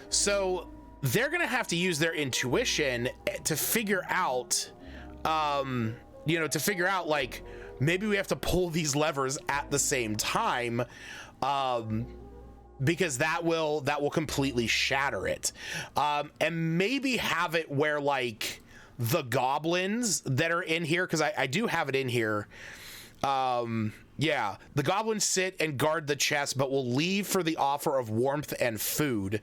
So they're gonna have to use their intuition to figure out, you know, to figure out, like, maybe we have to pull these levers at the same time, because that will completely shatter it. And maybe have it where, like, the goblins that are in here, because I do have it in here, yeah, the goblins sit and guard the chest, but will leave for the offer of warmth and food.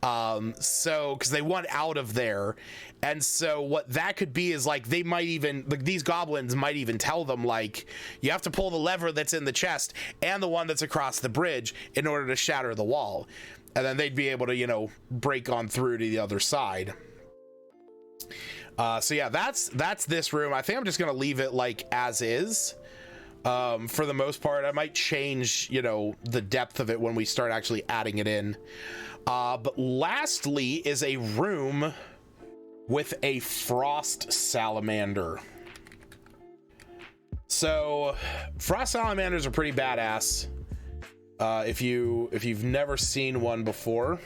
So because they want out of there. And so what that could be is, like, they might even, like, these goblins might even tell them, like, you have to pull the lever that's in the chest and the one that's across the bridge in order to shatter the wall, and then they'd be able to, you know, break on through to the other side. So yeah, that's this room. I think I'm just gonna leave it like as is, for the most part. I might change, you know, the depth of it when we start actually adding it in. But lastly is a room with a frost salamander. So frost salamanders are pretty badass. If you've never seen one before.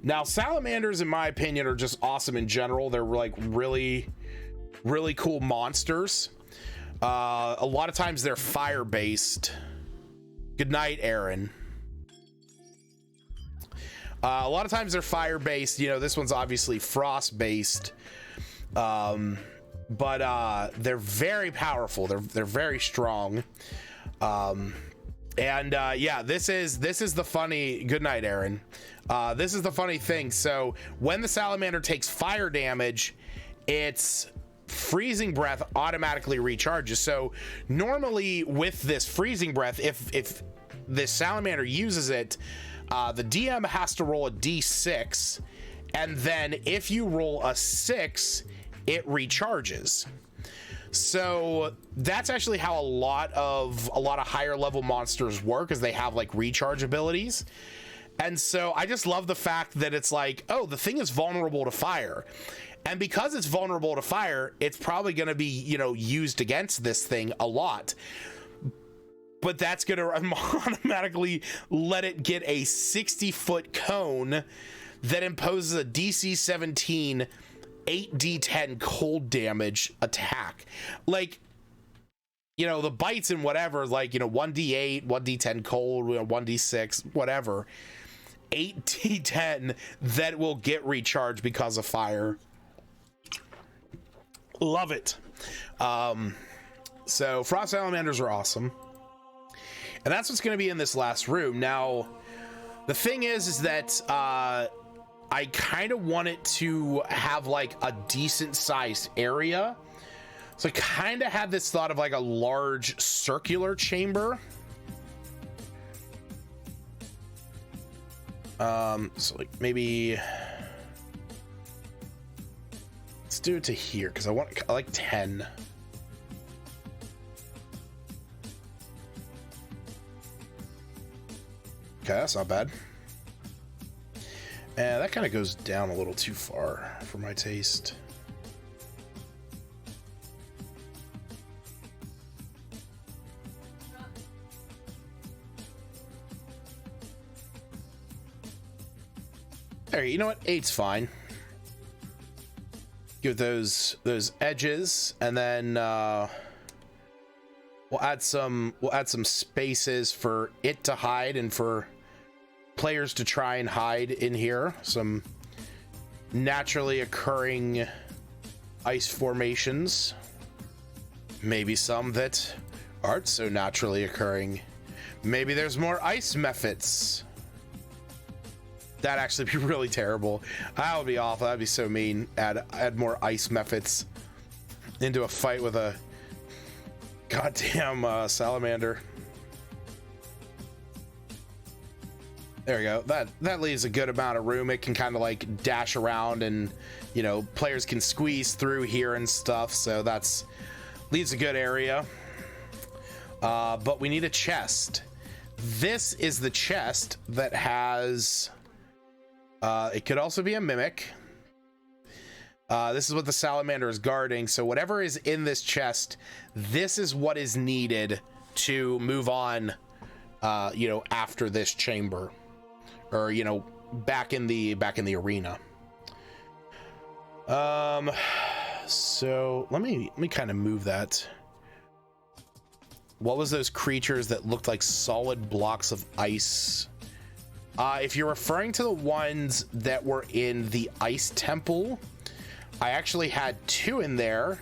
Now, salamanders, in my opinion, are just awesome in general. They're like really, really cool monsters. A lot of times they're fire-based. Good night, Aaron. A lot of times they're fire-based. You know, this one's obviously frost-based. But they're very powerful. They're very strong. Yeah, this is the funny. Good night, Aaron. This is the funny thing. So when the salamander takes fire damage, its freezing breath automatically recharges. So normally with this freezing breath, if this salamander uses it, the DM has to roll a d6, and then if you roll a 6, it recharges. So that's actually how a lot of higher level monsters work, is they have like recharge abilities. And so I just love the fact that it's like, oh, the thing is vulnerable to fire. And because it's vulnerable to fire, it's probably going to be, you know, used against this thing a lot. But that's going to automatically let it get a 60-foot cone that imposes a DC 17 8d10 cold damage attack. Like, you know, the bites and whatever, like, you know, 1d8, 1d10 cold, 1d6, whatever. 8d10 that will get recharged because of fire. Love it. So frost salamanders are awesome. And that's what's going to be in this last room. Now, the thing is that I kind of want it to have like a decent sized area. So I kind of had this thought of like a large circular chamber. So like maybe let's do it to here, because I like 10. Okay, that's not bad. And that kind of goes down a little too far for my taste. There, you know what? 8's fine. Give those edges, and then we'll add some spaces for it to hide and for players to try and hide in here. Some naturally occurring ice formations, maybe some that aren't so naturally occurring. Maybe there's more ice mephits. That'd actually be really terrible. That would be awful. That'd be so mean. Add more ice methods into a fight with a goddamn salamander. There we go. That leaves a good amount of room. It can kind of like dash around, and you know, players can squeeze through here and stuff. So that's leaves a good area. But we need a chest. This is the chest that has. It could also be a mimic. This is what the salamander is guarding. So whatever is in this chest, this is what is needed to move on. You know, after this chamber. Or, you know, back in the arena. So let me kind of move that. What was those creatures that looked like solid blocks of ice? If you're referring to the ones that were in the ice temple, I actually had 2 in there.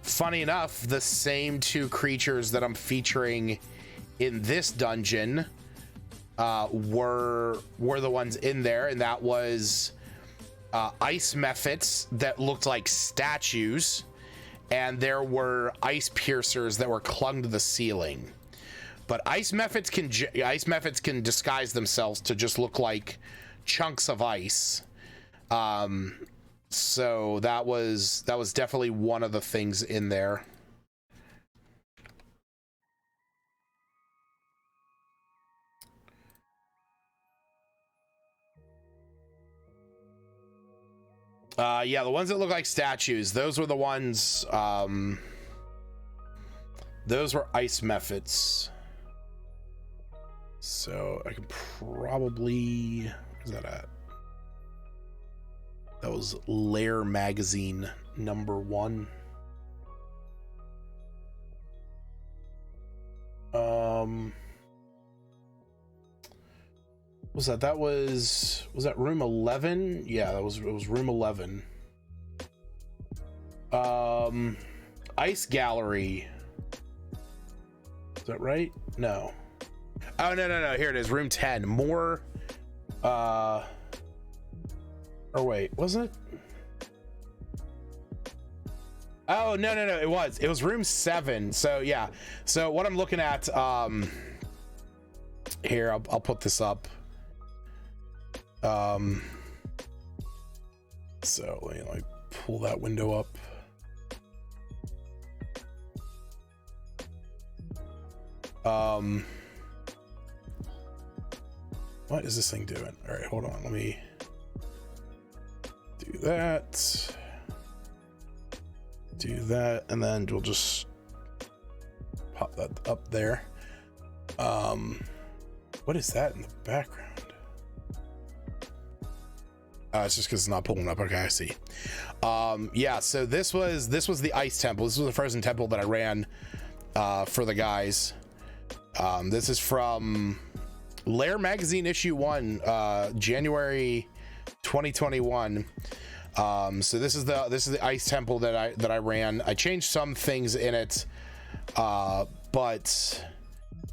Funny enough, the same 2 creatures that I'm featuring in this dungeon were the ones in there, and that was ice mephits that looked like statues, and there were ice piercers that were clung to the ceiling. But ice mephits can disguise themselves to just look like chunks of ice. So that was definitely one of the things in there. Yeah, the ones that look like statues, those were the ones, those were ice mephits. So I can probably, where's that at? That was Lair Magazine number 1. Was that room 11? Yeah, it was room 11. Ice gallery. Is that right? No. Oh, no. Here it is. Room 10. More. Or wait, was it? Oh, no. It was room 7. So yeah. So what I'm looking at, here, I'll put this up. So let me like pull that window up. What is this thing doing? All right, hold on. Let me do that. Do that, and then we'll just pop that up there. What is that in the background? It's just because it's not pulling up. Okay, I see. Yeah, so this was the ice temple. This was the frozen temple that I ran for the guys. This is from Lair Magazine issue 1, January 2021. So this is the ice temple that I ran. I changed some things in it, but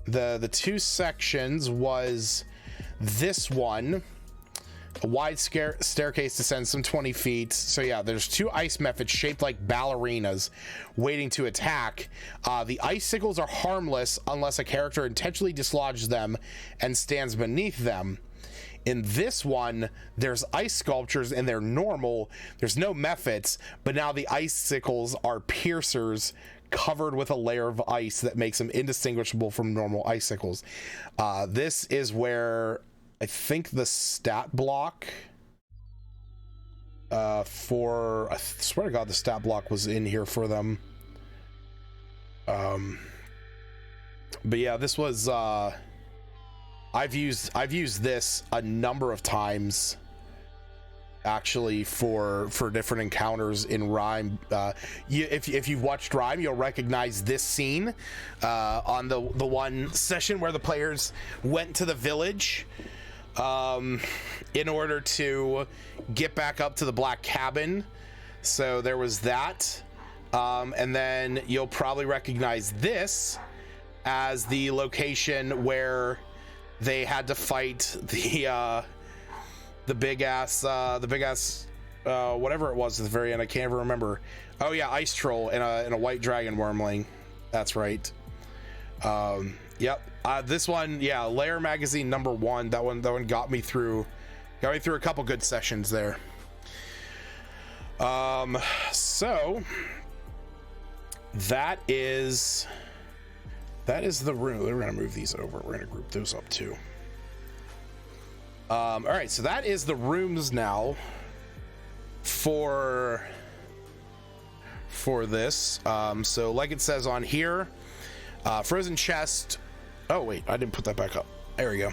the 2 sections was this one. A wide staircase descends some 20 feet. So yeah, there's 2 ice methods shaped like ballerinas waiting to attack. The icicles are harmless unless a character intentionally dislodges them and stands beneath them. In this one, there's ice sculptures and they're normal. There's no methods, but now the icicles are piercers covered with a layer of ice that makes them indistinguishable from normal icicles. This is where I think the stat block I swear to God, the stat block was in here for them. But yeah, this was, I've used this a number of times actually for different encounters in Rime. If you've watched Rime, you'll recognize this scene on the one session where the players went to the village in order to get back up to the black cabin. So there was that, and then you'll probably recognize this as the location where they had to fight the big ass whatever it was at the very end. I can't even remember. Oh yeah, ice troll and a white dragon wormling. That's right. Yep. This one, yeah, Lair Magazine #1. That one got me through a couple good sessions there. So that is the room. We're gonna move these over. We're gonna group those up too. All right, so that is the rooms now for this. So like it says on here, frozen chest. Oh wait, I didn't put that back up. There we go.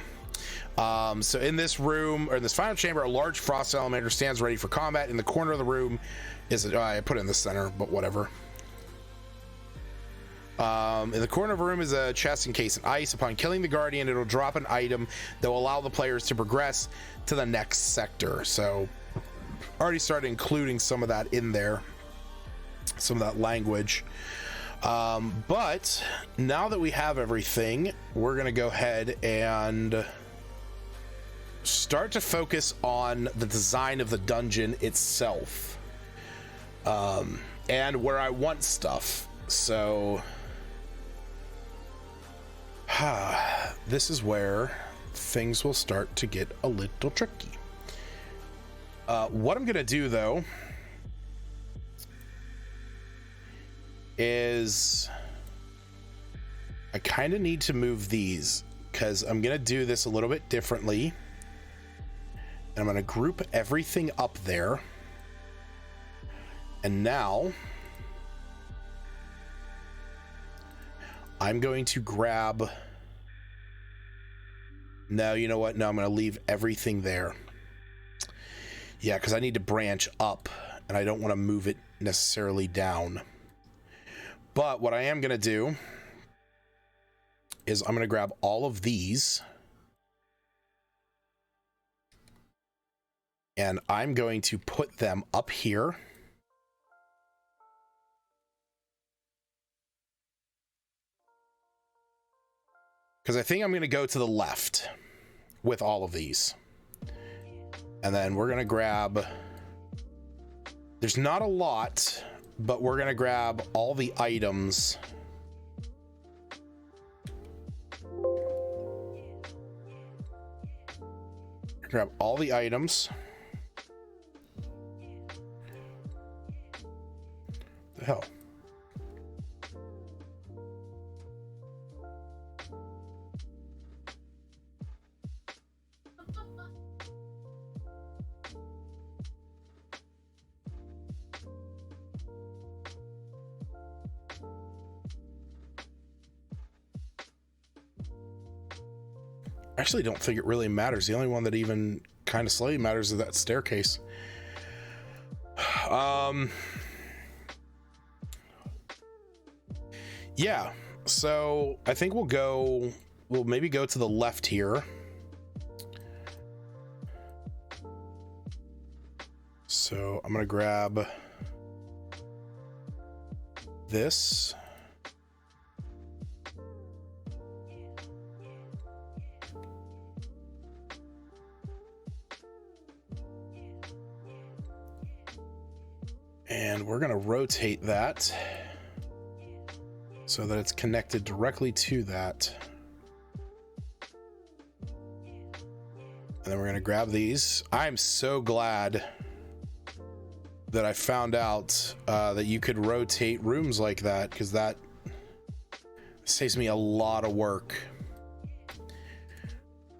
So in this room, or in this final chamber, a large frost salamander stands ready for combat. In the corner of the room is I put it in the center, but whatever. In the corner of the room is a chest encased in ice. Upon killing the guardian, it'll drop an item that will allow the players to progress to the next sector. So already started including some of that in there, some of that language. But now that we have everything, we're gonna go ahead and start to focus on the design of the dungeon itself, and where I want stuff. So this is where things will start to get a little tricky. What I'm gonna do though is I kind of need to move these, because I'm gonna do this a little bit differently, and I'm gonna group everything up there. And now I'm going to grab, no, you know what? No, I'm going to leave everything there. Yeah, because I need to branch up, and I don't want to move it necessarily down. But what I am going to do is I'm going to grab all of these, and I'm going to put them up here. Because I think I'm going to go to the left with all of these. And then we're going to grab, there's not a lot, but we're going to grab all the items. Grab all the items. The hell? I actually don't think it really matters. The only one that even kind of slightly matters is that staircase. Yeah, so I think we'll maybe go to the left here. So I'm gonna grab this. And we're going to rotate that so that it's connected directly to that. And then we're going to grab these. I'm so glad that I found out that you could rotate rooms like that, because that saves me a lot of work.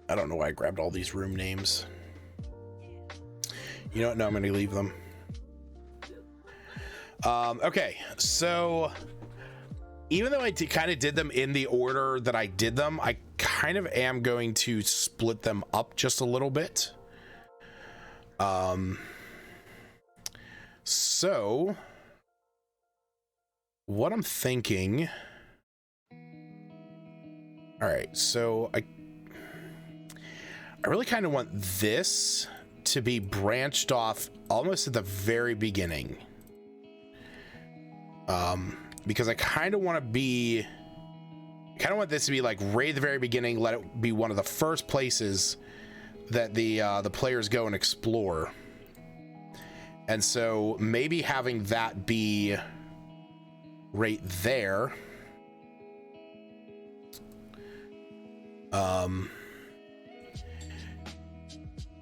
I don't know why I grabbed all these room names. You know what? No, I'm going to leave them. Okay, so even though I kind of did them in the order that I did them, I kind of am going to split them up just a little bit. So what I'm thinking, all right, so I really kind of want this to be branched off almost at the very beginning. Because I kind of want to be Kind of want this to be like right at the very beginning. Let it be one of the first places that the players go and explore. And so maybe having that be right there.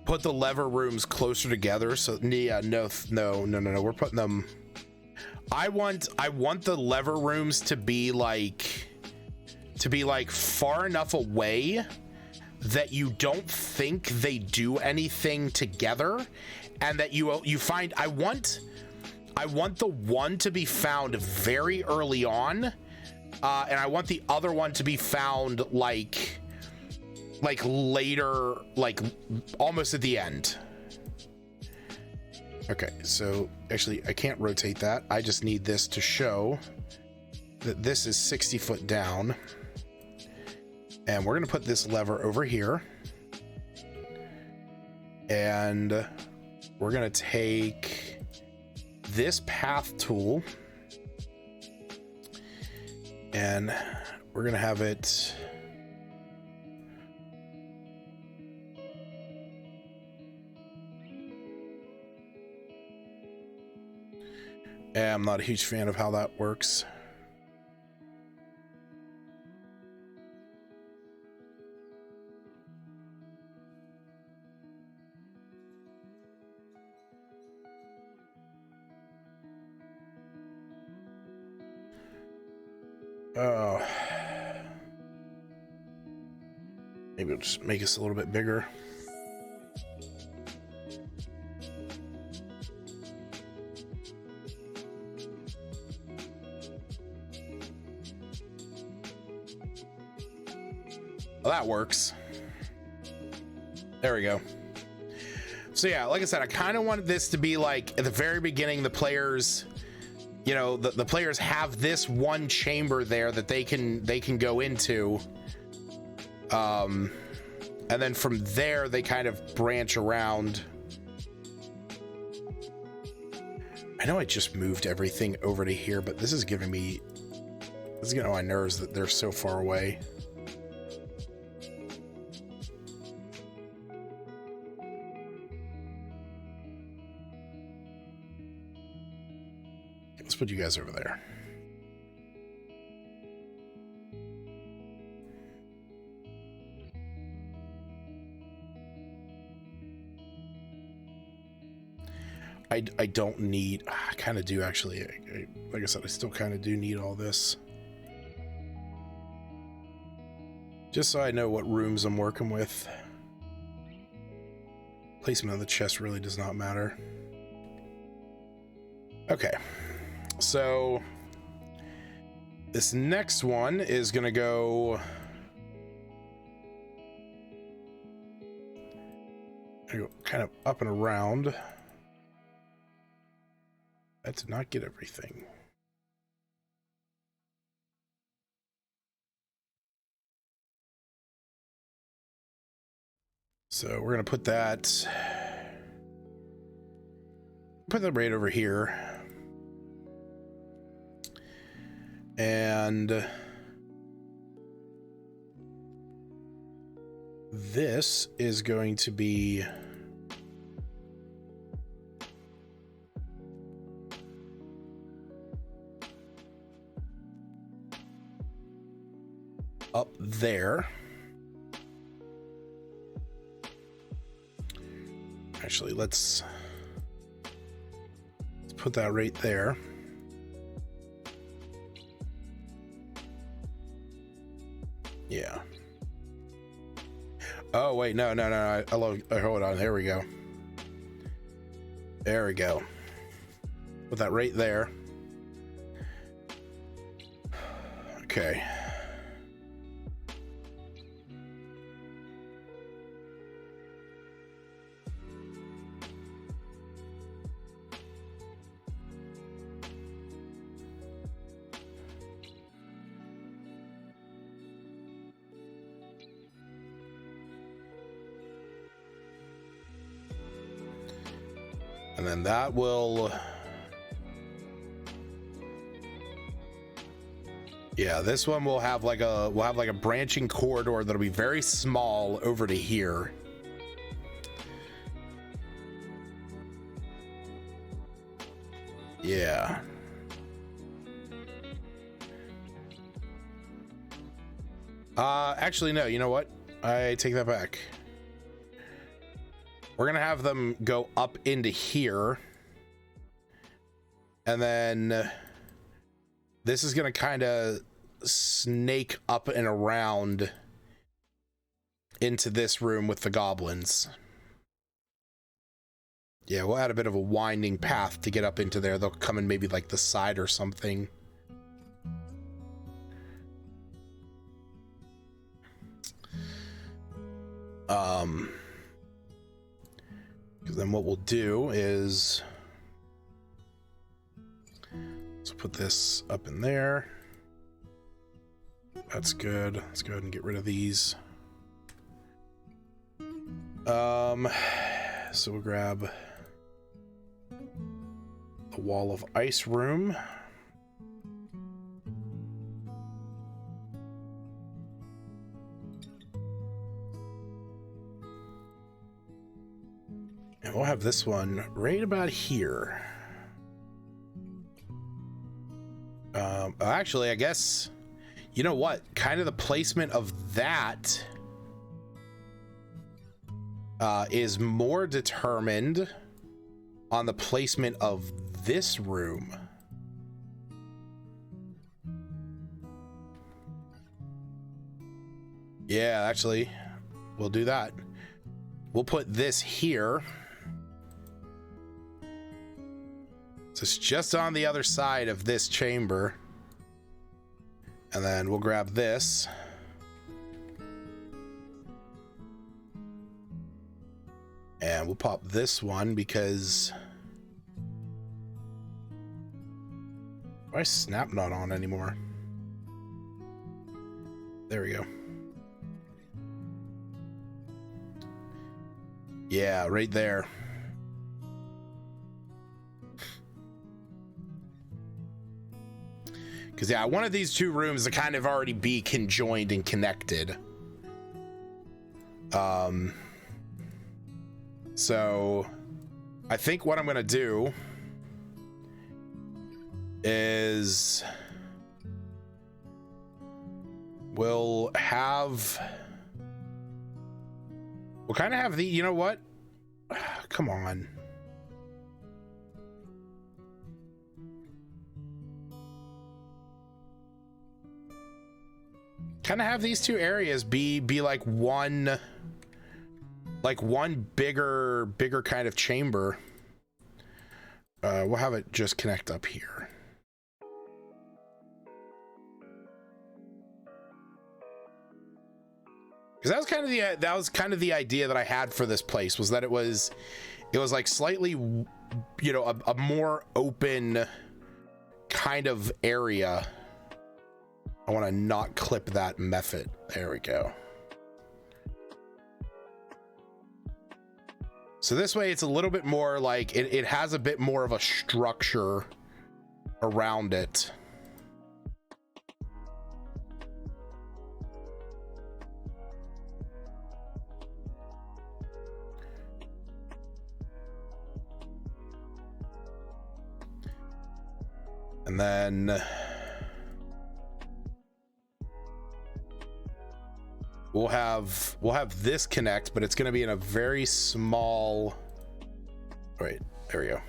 Put the lever rooms closer together. So yeah, no. We're putting them. I want the lever rooms to be like far enough away that you don't think they do anything together, and that you find. I want the one to be found very early on, and I want the other one to be found like later, like almost at the end. Okay, so actually I can't rotate that. I just need this to show that this is 60 foot down. And we're gonna put this lever over here. And we're gonna take this path tool and we're gonna have it I'm not a huge fan of how that works. Oh, maybe it'll just make us a little bit bigger. Well, that works. There we go. So yeah, like I said, I kind of wanted this to be like at the very beginning, the players, you know, the players have this one chamber there that they can go into, and then from there they kind of branch around. I know I just moved everything over to here, but this is getting on my nerves that they're so far away. Let's put you guys over there. I don't need, I kind of do actually. Like I said, I still kind of do need all this. Just so I know what rooms I'm working with. Placement on the chest really does not matter. Okay. So this next one is going to go kind of up and around. I did not get everything. So we're going to put that right over here. And this is going to be up there. Actually, let's put that right there. Yeah. Oh wait, no. Hold on. There we go. There we go. Put that right there. Okay. And then that will Yeah, this one will have like a branching corridor that'll be very small over to here. Yeah. Actually, no, you know what? I take that back. We're gonna have them go up into here. And then this is gonna kind of snake up and around into this room with the goblins. Yeah, we'll add a bit of a winding path to get up into there. They'll come in maybe like the side or something. Because then what we'll do is, let's put this up in there. That's good. Let's go ahead and get rid of these. So we'll grab the wall of ice room. And we'll have this one right about here. Actually, I guess, you know what? Kind of the placement of that is more determined on the placement of this room. Yeah, actually, we'll do that. We'll put this here. So it's just on the other side of this chamber. And then we'll grab this. And we'll pop this one because... why is Snap not on anymore? There we go. Yeah, right there. Because, yeah, I wanted these two rooms to kind of already be conjoined and connected. So, I think what I'm going to do is we'll kind of have the, you know what? Come on. Kind of have these two areas be like one bigger kind of chamber. We'll have it just connect up here. Because that was kind of the idea that I had for this place, was that it was like slightly, you know, a more open kind of area. I want to not clip that method. There we go. So this way it's a little bit more like it has a bit more of a structure around it. And then we'll have this connect, but it's going to be in a very small. Right, there we go.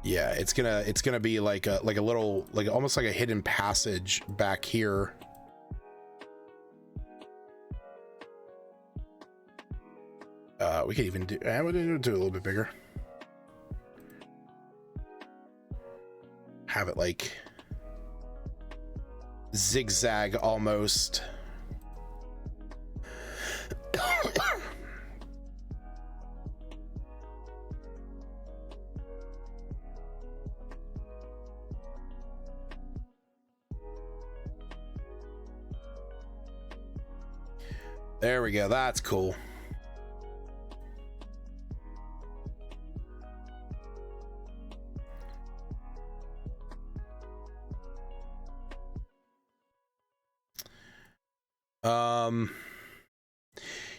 Yeah, it's gonna be like a little, like almost like a hidden passage back here. We could even do a little bit bigger. Have it like zigzag almost. There we go. That's cool.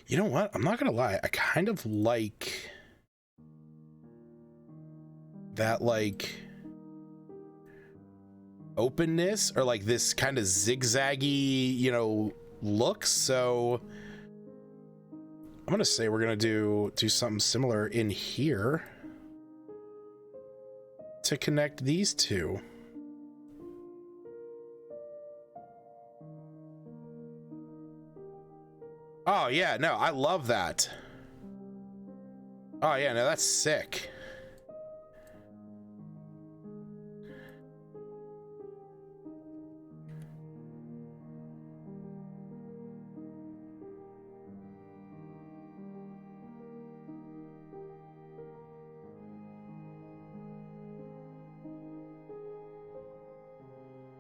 You know what? I'm not gonna lie. I kind of like that, like, openness, or like this kind of zigzaggy, you know, look. So I'm gonna say we're gonna do something similar in here to connect these two. Oh yeah, no, I love that. Oh yeah, no, that's sick.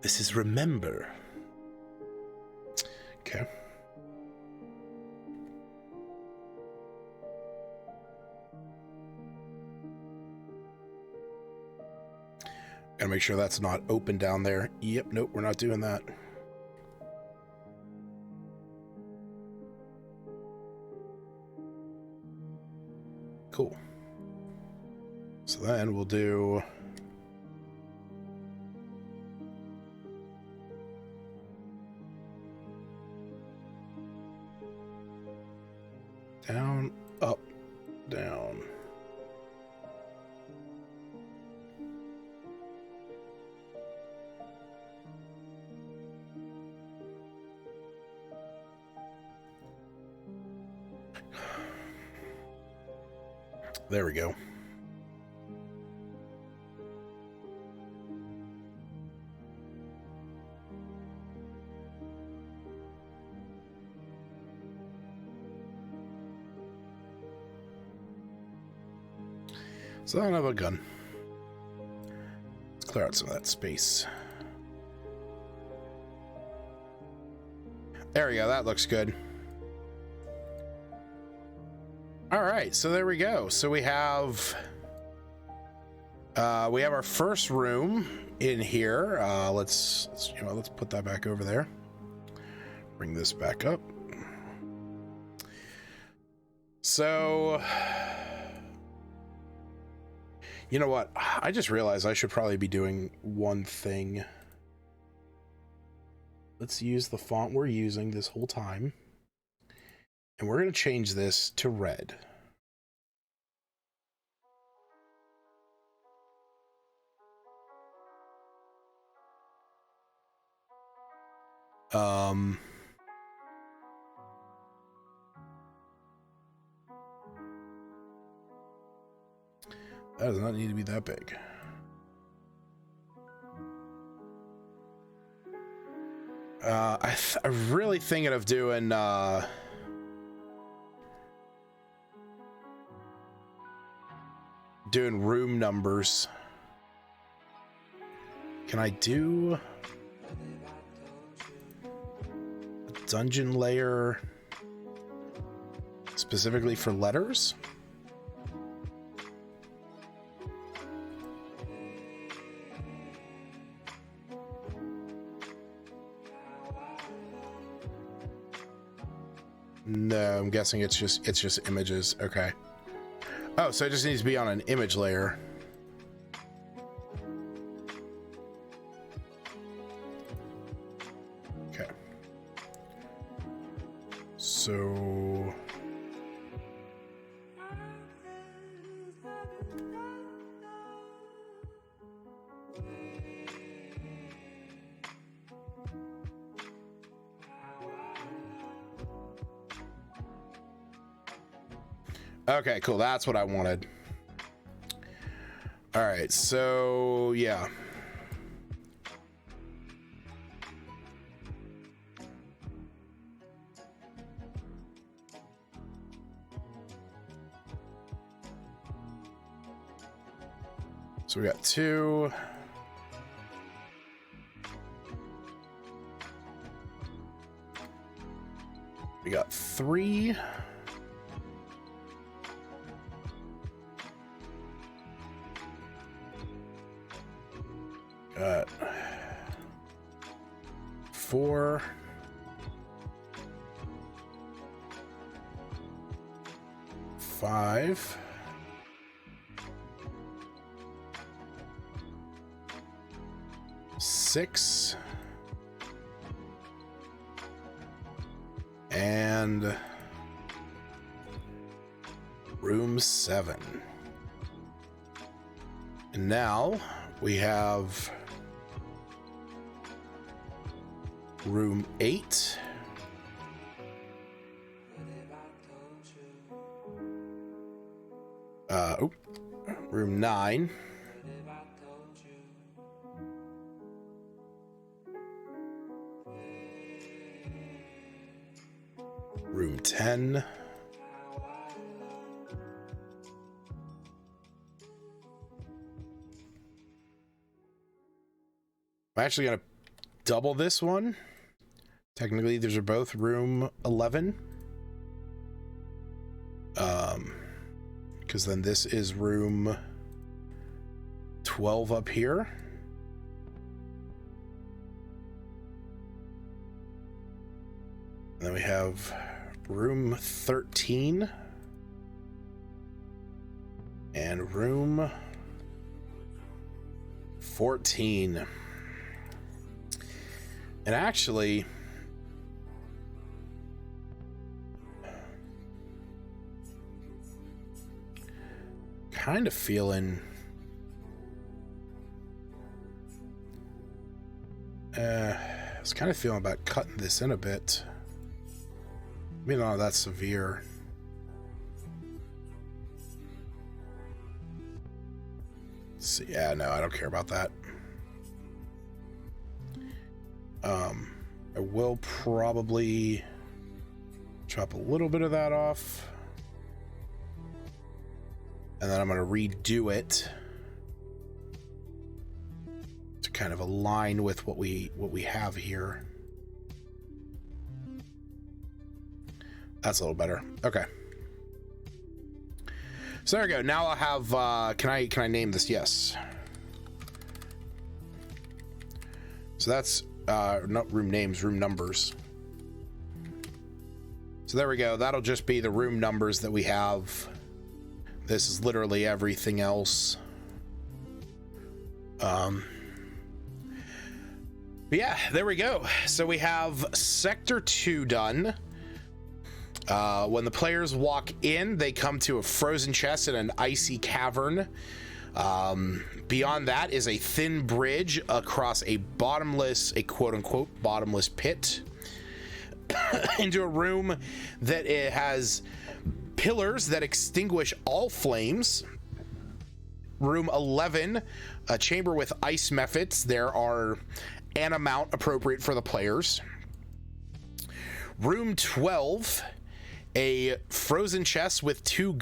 This is remember. Okay. Gotta make sure that's not open down there. Yep, nope, we're not doing that. Cool. So then we'll do... down, up, down. There we go. So I don't have a gun. Let's clear out some of that space. There we go. That looks good. All right, so there we go. So we have our first room in here. Let's put that back over there. Bring this back up. So, you know what? I just realized I should probably be doing one thing. Let's use the font we're using this whole time. And we're going to change this to red. That does not need to be that big. I'm really thinking of doing room numbers. Can I do a dungeon layer specifically for letters? No, I'm guessing it's just images. Okay. Oh, so it just needs to be on an image layer. Okay. So okay, cool. That's what I wanted. All right, so yeah. So we got 2. We got 3. Got 4. 5. Six. And room 7. And now we have room 8. Room 9. Room 10. I'm actually going to double this one. Technically, these are both room 11. Because then this is room 12 up here. And then we have room 13 and room 14. And actually, kind of feeling I was kind of feeling about cutting this in a bit. Maybe not that severe. So, yeah, no, I don't care about that. I will probably chop a little bit of that off. And then I'm going to redo it to kind of align with what we have here. That's a little better. Okay. So there we go. Now I'll have can I name this? Yes. So that's not room names, room numbers. So there we go. That'll just be the room numbers that we have. This is literally everything else. But yeah, there we go. So we have Sector 2 done. When the players walk in, they come to a frozen chest in an icy cavern. Beyond that is a thin bridge across a quote-unquote bottomless pit into a room that it has pillars that extinguish all flames. Room 11, a chamber with ice mephits. There are an amount appropriate for the players. Room 12, a frozen chest with two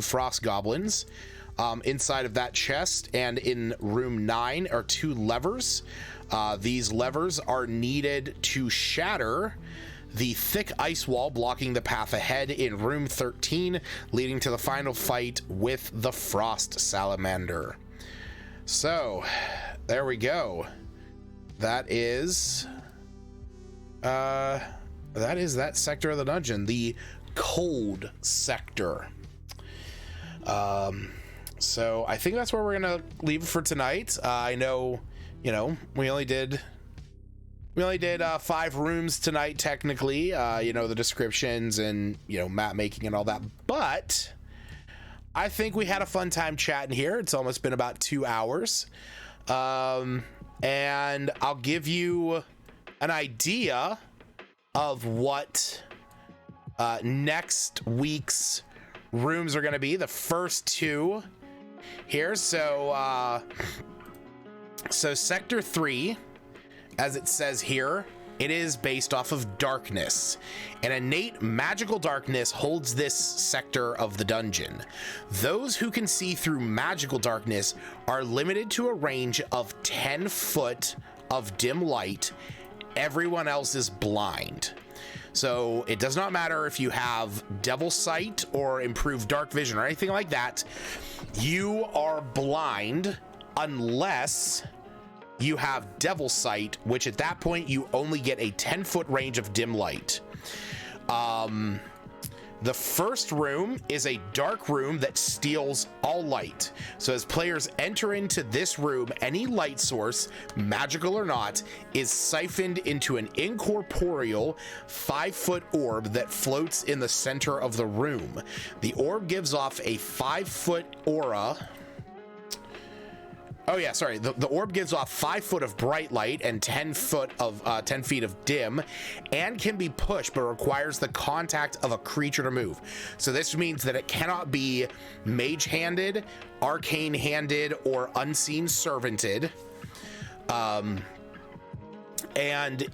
frost goblins. Inside of that chest, and in room 9 are 2 levers. These levers are needed to shatter the thick ice wall blocking the path ahead in room 13, leading to the final fight with the frost salamander. So there we go. That is that sector of the dungeon, the cold sector. So I think that's where we're gonna leave it for tonight. I know, we only did 5 rooms tonight, technically. The descriptions and map making and all that. But I think we had a fun time chatting here. It's almost been about 2 hours, and I'll give you an idea of what next week's rooms are going to be. The first 2 here. So Sector 3, as it says here, it is based off of darkness. An innate magical darkness holds this sector of the dungeon. Those who can see through magical darkness are limited to a range of 10 foot of dim light. Everyone else is blind. So it does not matter if you have devil sight or improved dark vision or anything like that. You are blind unless you have devil sight, which at that point you only get a 10-foot range of dim light. The first room is a dark room that steals all light. So as players enter into this room, any light source, magical or not, is siphoned into an incorporeal 5-foot orb that floats in the center of the room. The orb gives off a 5-foot aura. Oh yeah, sorry. The orb gives off 5 foot of bright light and 10 feet of dim, and can be pushed, but requires the contact of a creature to move. So this means that it cannot be mage-handed, arcane-handed, or unseen servanted. And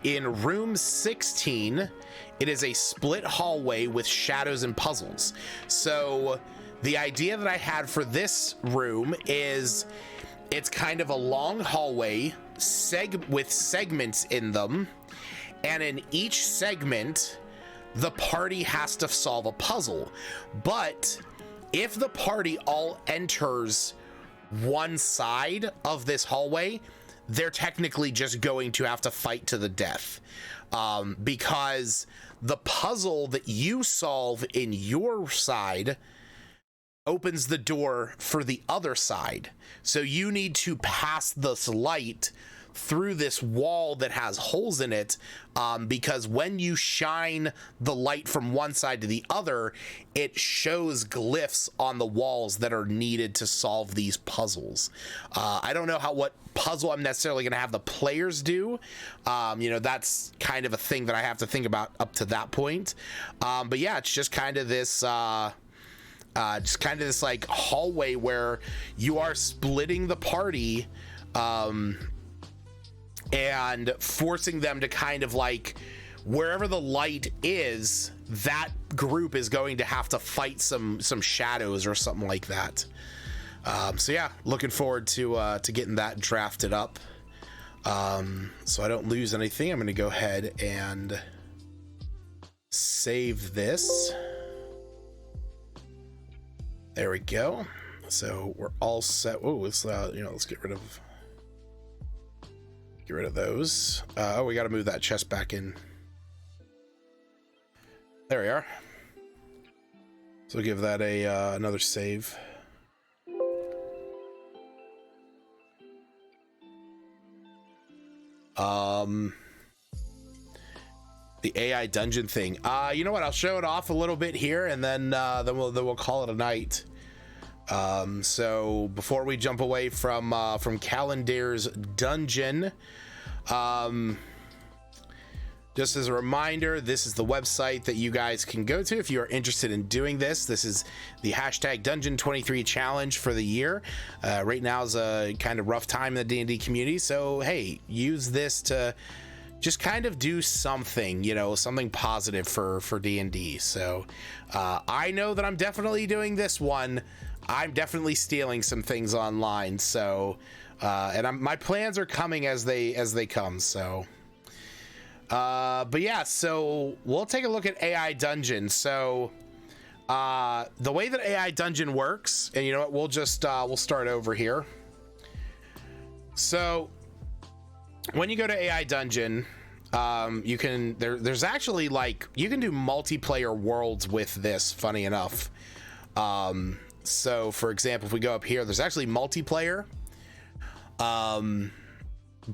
in room 16, it is a split hallway with shadows and puzzles. So the idea that I had for this room is it's kind of a long hallway with segments in them, and in each segment the party has to solve a puzzle. But if the party all enters one side of this hallway, they're technically just going to have to fight to the death, because the puzzle that you solve in your side opens the door for the other side. So you need to pass this light through this wall that has holes in it, because when you shine the light from one side to the other, it shows glyphs on the walls that are needed to solve these puzzles. I don't know what puzzle I'm necessarily going to have the players do. That's kind of a thing that I have to think about up to that point. But yeah, it's just kind of this like hallway where you are splitting the party, and forcing them to kind of like, wherever the light is, that group is going to have to fight some shadows or something like that. So yeah, looking forward to getting that drafted up. So I don't lose anything, I'm going to go ahead and save this. There we go. So we're all set. Oh, let's get rid of those. Oh, we got to move that chest back in. There we are. So give that another save. The AI dungeon thing. You know what? I'll show it off a little bit here, and then we'll call it a night. So before we jump away from Calendyr's dungeon, just as a reminder, this is the website that you guys can go to if you are interested in doing this. This is the hashtag Dungeon23 challenge for the year. Right now is a kind of rough time in the D&D community, so hey, use this to just kind of do something, something positive for D&D. So I know that I'm definitely doing this one. I'm definitely stealing some things online. So and my plans are coming as they come. So but yeah, so we'll take a look at AI Dungeon. So the way that AI Dungeon works, and you know what, we'll just we'll start over here. So when you go to AI Dungeon, you can there's actually, like, you can do multiplayer worlds with this, funny enough. So for example, if we go up here, there's actually multiplayer,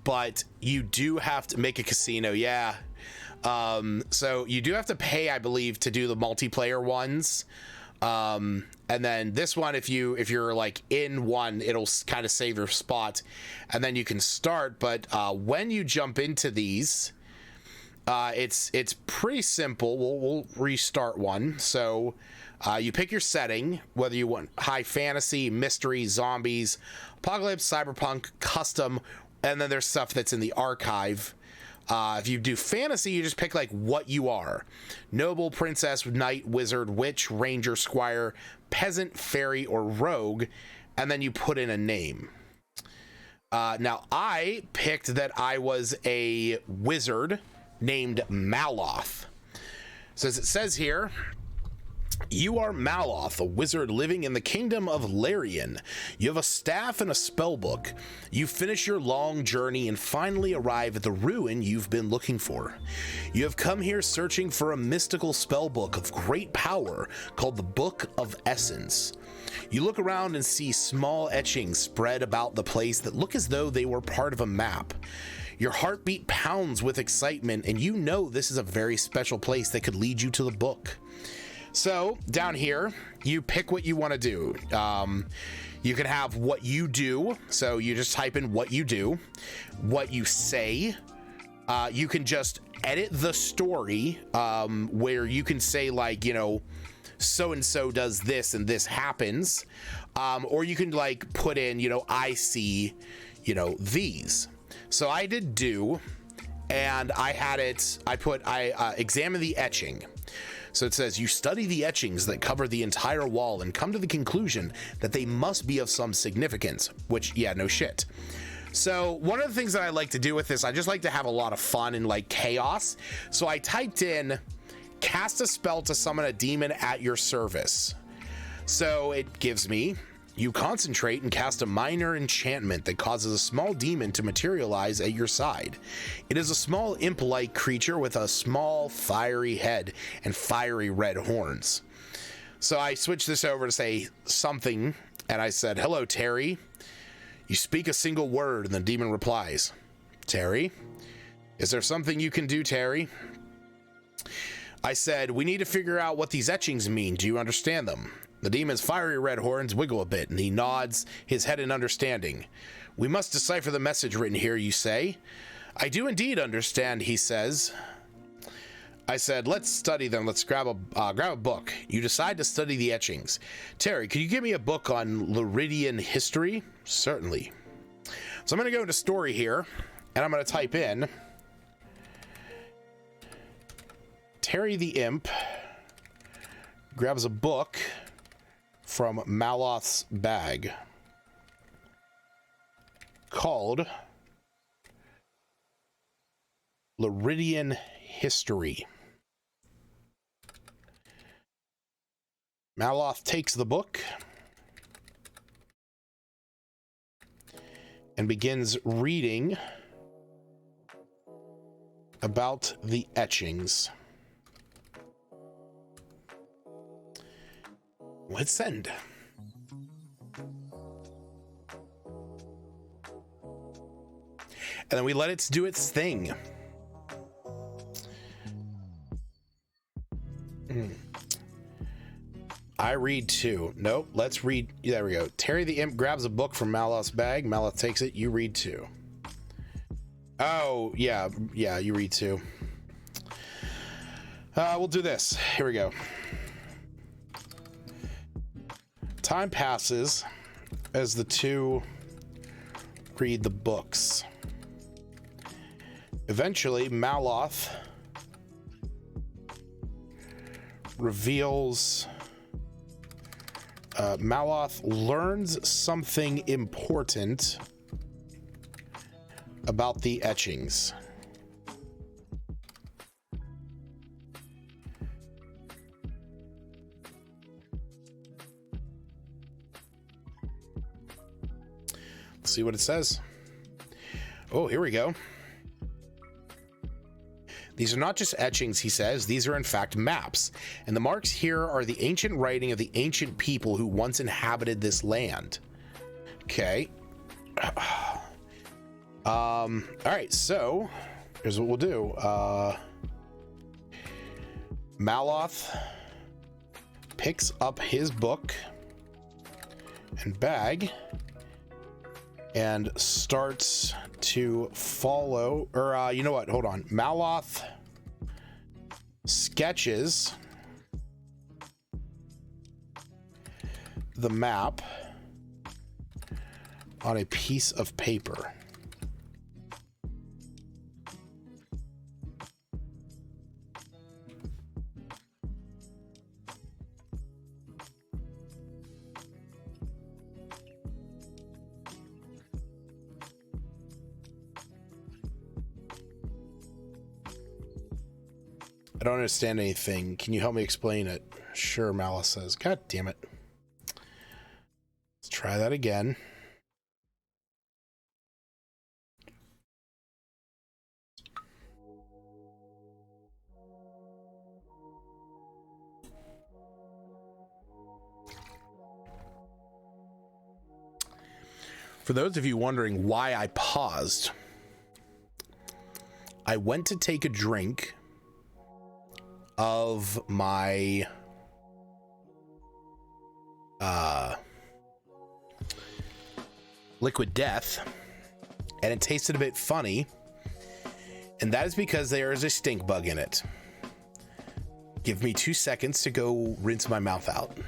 but you do have to make a casino. Yeah. So you do have to pay, I believe, to do the multiplayer ones. And then this one, if you're like in one, it'll kind of save your spot, and then you can start. But when you jump into these, it's pretty simple. We'll restart one. So you pick your setting, whether you want high fantasy, mystery, zombies, apocalypse, cyberpunk, custom, and then there's stuff that's in the archive. If you do fantasy, you just pick like what you are: noble, princess, knight, wizard, witch, ranger, squire, peasant, fairy, or rogue, and then you put in a name. Now I picked that I was a wizard named Maloth. So as it says here, You are Maloth, a wizard living in the kingdom of Larian. You have a staff and a spellbook. You finish your long journey and finally arrive at the ruin you've been looking for. You have come here searching for a mystical spellbook of great power called the Book of Essence. You look around and see small etchings spread about the place that look as though they were part of a map. Your heartbeat pounds with excitement, and you know this is a very special place that could lead you to the book. So down here, you pick what you want to do. You can have what you do. So you just type in what you do, what you say. You can just edit the story where you can say like, you know, so-and-so does this and this happens. Or you can like put in, you know, I see, you know, these. So I did do, and I had it, I examine the etching. So it says, you study the etchings that cover the entire wall and come to the conclusion that they must be of some significance, which, yeah, no shit. So one of the things that I like to do with this, I just like to have a lot of fun and like chaos. So I typed in, cast a spell to summon a demon at your service. So it gives me, you concentrate and cast a minor enchantment that causes a small demon to materialize at your side. It is a small imp-like creature with a small fiery head and fiery red horns. So I switched this over to say something, and I said, hello, Terry. You speak a single word, and the demon replies, Terry? Is there something you can do, Terry? I said, we need to figure out what these etchings mean. Do you understand them? The demon's fiery red horns wiggle a bit, and he nods his head in understanding. We must decipher the message written here, you say? I do indeed understand, he says. I said, let's study them. Let's grab a book. You decide to study the etchings. Terry, could you give me a book on Laridian history? Certainly. So I'm going to go into story here, and I'm going to type in Terry the Imp grabs a book from Maloth's bag called Laridian History. Maloth takes the book and begins reading about the etchings. Let's send. And then we let it do its thing. I read two. Nope, let's read. There we go. Terry the Imp grabs a book from Maloth's bag. Maloth takes it. You read two. Oh, yeah, you read two. We'll do this. Here we go. Time passes as the two read the books. Eventually, Maloth reveals... Maloth learns something important about the etchings. Let's see what it says. Oh, here we go. These are not just etchings, he says. These are in fact maps. And the marks here are the ancient writing of the ancient people who once inhabited this land. Okay. All right, so here's what we'll do. Maloth picks up his book and bag and starts to follow, or you know what, hold on. Maloth sketches the map on a piece of paper. I don't understand anything. Can you help me explain it? Sure, Malice says. God damn it. Let's try that again. For those of you wondering why I paused, I went to take a drink of my liquid death, and it tasted a bit funny, and that is because there is a stink bug in it. Give me 2 seconds to go rinse my mouth out.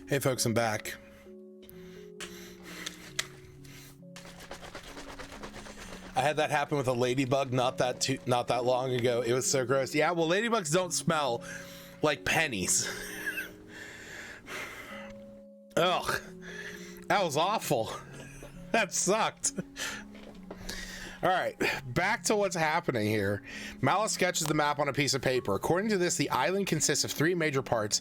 Hey folks, I'm back. I had that happen with a ladybug not that long ago. It was so gross. Yeah, well, ladybugs don't smell like pennies. Ugh, that was awful. That sucked. All right, back to what's happening here. Malice sketches the map on a piece of paper. According to this, the island consists of 3 major parts.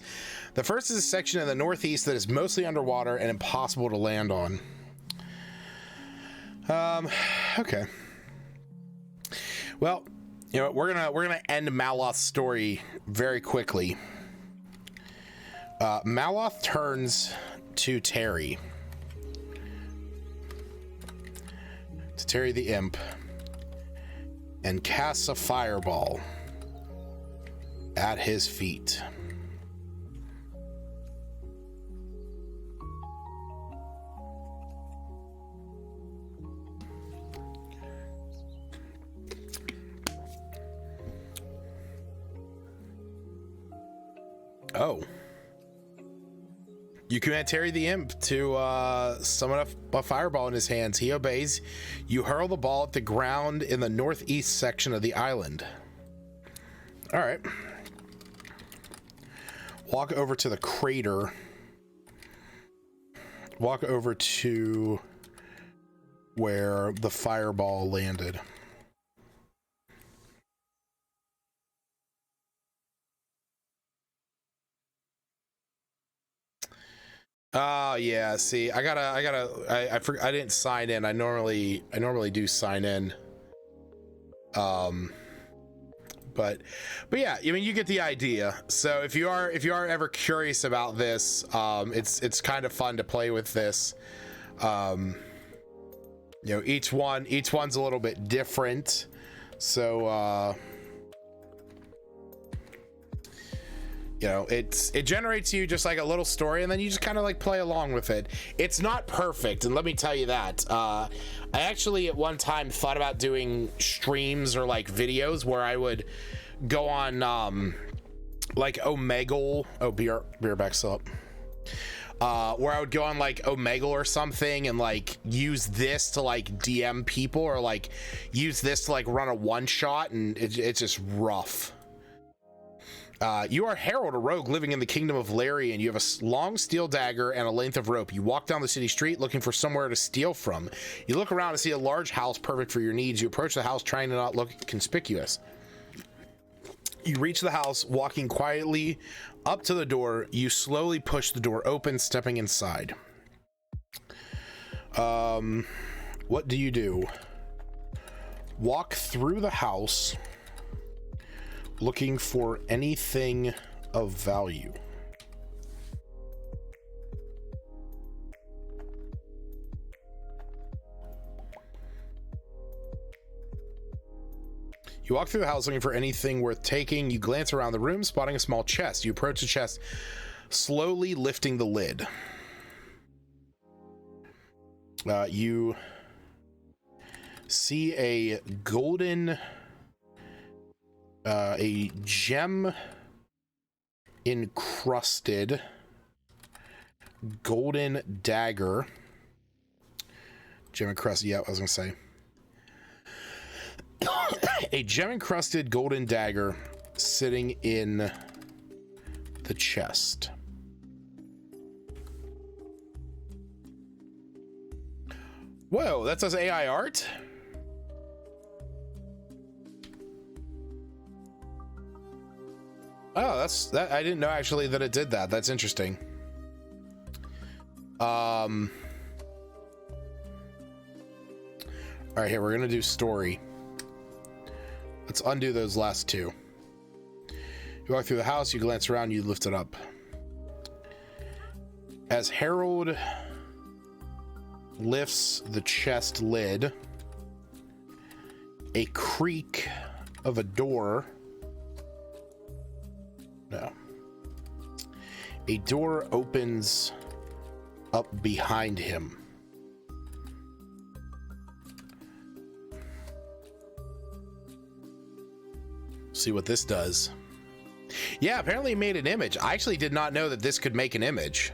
The first is a section in the northeast that is mostly underwater and impossible to land on. Okay. Well, you know, we're gonna end Maloth's story very quickly. Maloth turns to Terry. Terry the Imp, and casts a fireball at his feet. Oh. You command Terry the Imp to summon a fireball in his hands. He obeys. You hurl the ball at the ground in the northeast section of the island. All right. Walk over to the crater. Walk over to where the fireball landed. Oh yeah, see, I didn't sign in. I normally do sign in. but yeah, I mean, you get the idea. So if you are ever curious about this, it's kind of fun to play with this. You know, each one's a little bit different. So you know, it generates you just like a little story, and then you just kind of like play along with it. It's not perfect, and let me tell you that. I actually at one time thought about doing streams or like videos where I would go on like Omegle. Oh, beer back still up. Where I would go on like Omegle or something and like use this to like DM people, or like use this to like run a one shot, and it's just rough. You are Harold, a rogue living in the kingdom of Larry, and you have a long steel dagger and a length of rope. You walk down the city street looking for somewhere to steal from. You look around and see a large house perfect for your needs. You approach the house trying to not look conspicuous. You reach the house, walking quietly up to the door. You slowly push the door open, stepping inside. What do you do? Walk through the house looking for anything of value. You walk through the house looking for anything worth taking. You glance around the room, spotting a small chest. You approach the chest, slowly lifting the lid. You see a golden, a gem encrusted golden dagger. Gem encrusted, yeah, I was gonna say. A gem encrusted golden dagger sitting in the chest. Whoa, that says AI art? Oh, that I didn't know actually that it did that. That's interesting. All right, here we're gonna do story. Let's undo those last two. You walk through the house, you glance around, you lift it up. As Harold lifts the chest lid, a creak of a door. No. A door opens up behind him. See what this does. Yeah, apparently it made an image. I actually did not know that this could make an image.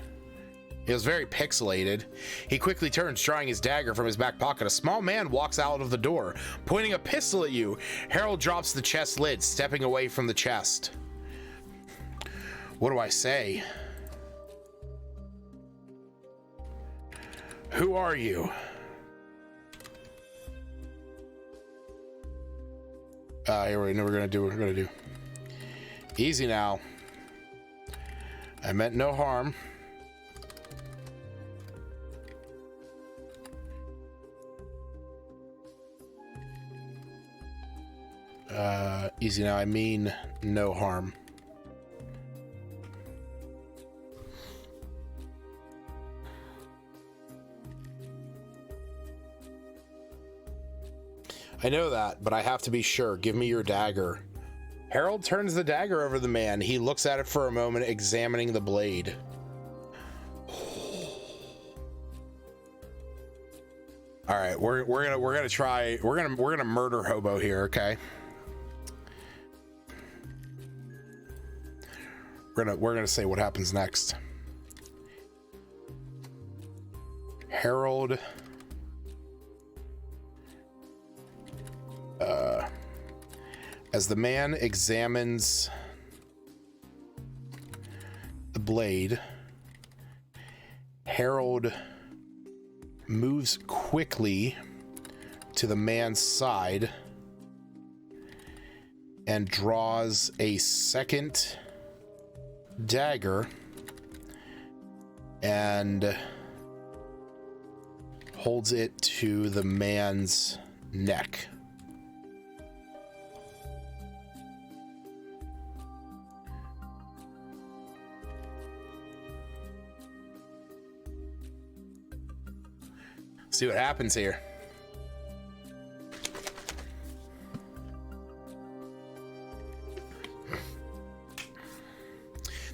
It was very pixelated. He quickly turns, drawing his dagger from his back pocket. A small man walks out of the door, pointing a pistol at you. Harold drops the chest lid, stepping away from the chest. What do I say? Who are you? Here we're gonna do. Easy now. I meant no harm. Easy now, I mean no harm. I know that, but I have to be sure. Give me your dagger. Harold turns the dagger over the man. He looks at it for a moment, examining the blade. All right, we're gonna murder hobo here, okay? We're gonna say what happens next. Harold as the man examines the blade, Harold moves quickly to the man's side and draws a second dagger and holds it to the man's neck. See what happens here.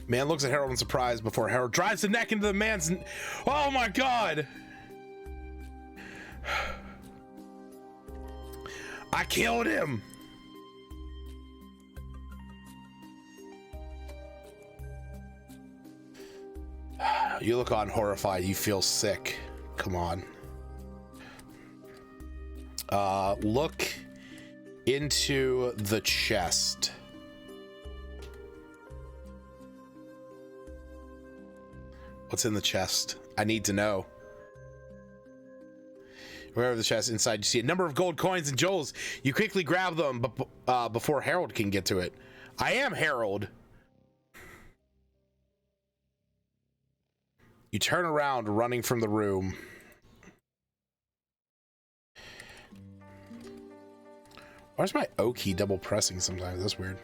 Man looks at Harold in surprise before Harold drives the neck into the man's... Oh my god! I killed him! You look on horrified. You feel sick. Come on. Look into the chest. What's in the chest? I need to know. Wherever the chest inside, you see a number of gold coins and jewels. You quickly grab them before Harold can get to it. I am Harold. You turn around, running from the room. Why's my O key double pressing sometimes? That's weird.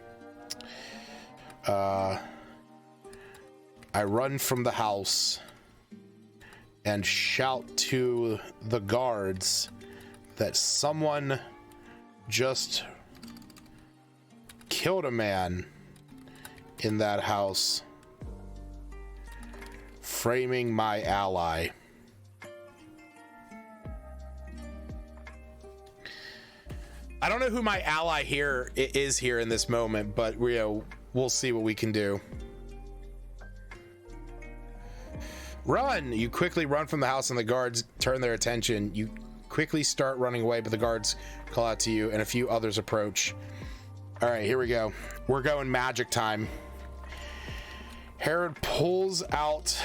I run from the house and shout to the guards that someone just killed a man in that house, framing my ally. I don't know who my ally here is here in this moment, but we'll see what we can do. Run! You quickly run from the house and the guards turn their attention. You quickly start running away, but the guards call out to you and a few others approach. All right, here we go. We're going magic time. Harold pulls out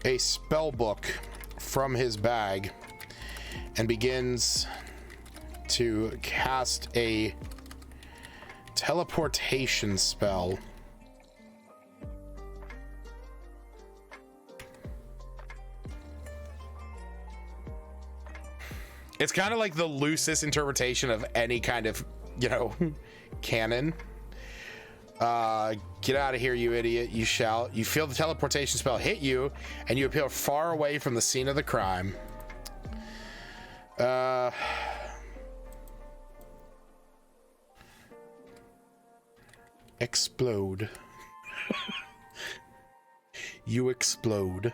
a spell book from his bag and begins to cast a teleportation spell. It's kind of like the loosest interpretation of any kind of, canon. Get out of here, you idiot, you shout. You feel the teleportation spell hit you, and you appear far away from the scene of the crime. Explode. You explode.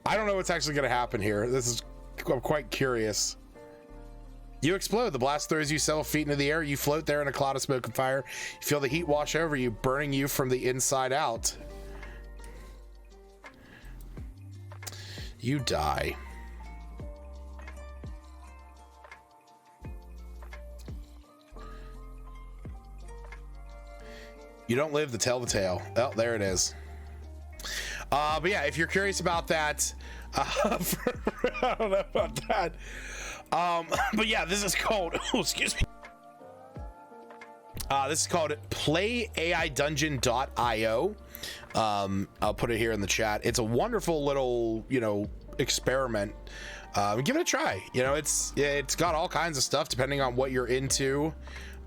I don't know what's actually going to happen here. I'm quite curious. You explode. The blast throws you several feet into the air. You float there in a cloud of smoke and fire. You feel the heat wash over you, burning you from the inside out. You die. You don't live to tell the tale. Oh, there it is. But yeah, if you're curious about that, I don't know about that. But yeah, this is called, excuse me. This is called playaidungeon.io. I'll put it here in the chat. It's a wonderful little, experiment. Give it a try. It's got all kinds of stuff depending on what you're into.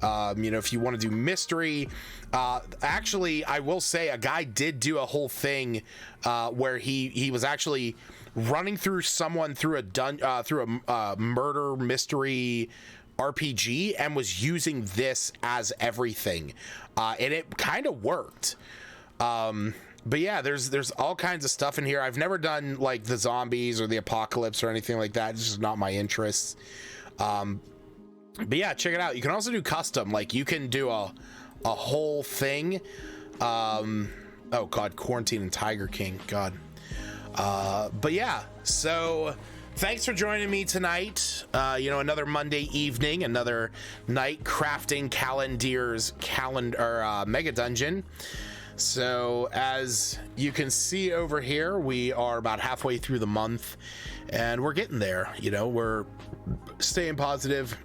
If you want to do mystery, actually, I will say a guy did do a whole thing where he was actually running through someone through a murder mystery RPG and was using this as everything, and it kind of worked. But yeah, there's all kinds of stuff in here. I've never done like the zombies or the apocalypse or anything like that. It's just not my interest. But yeah, check it out. You can also do custom. Like you can do a whole thing. Oh god, Quarantine and Tiger King. God. But yeah, so thanks for joining me tonight. Another Monday evening, another night crafting Endyr's mega dungeon. So as you can see over here, we are about halfway through the month and we're getting there. We're staying positive.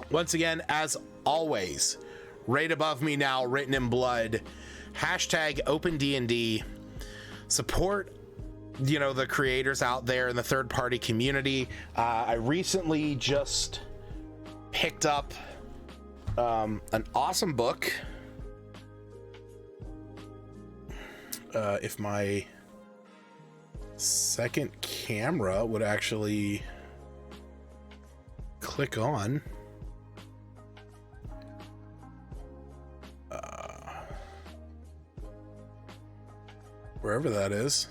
Once again, as always, right above me now, written in blood, hashtag OpenD&D. Support, the creators out there in the third-party community. I recently just picked up an awesome book. If my second camera would actually click on. Wherever that is.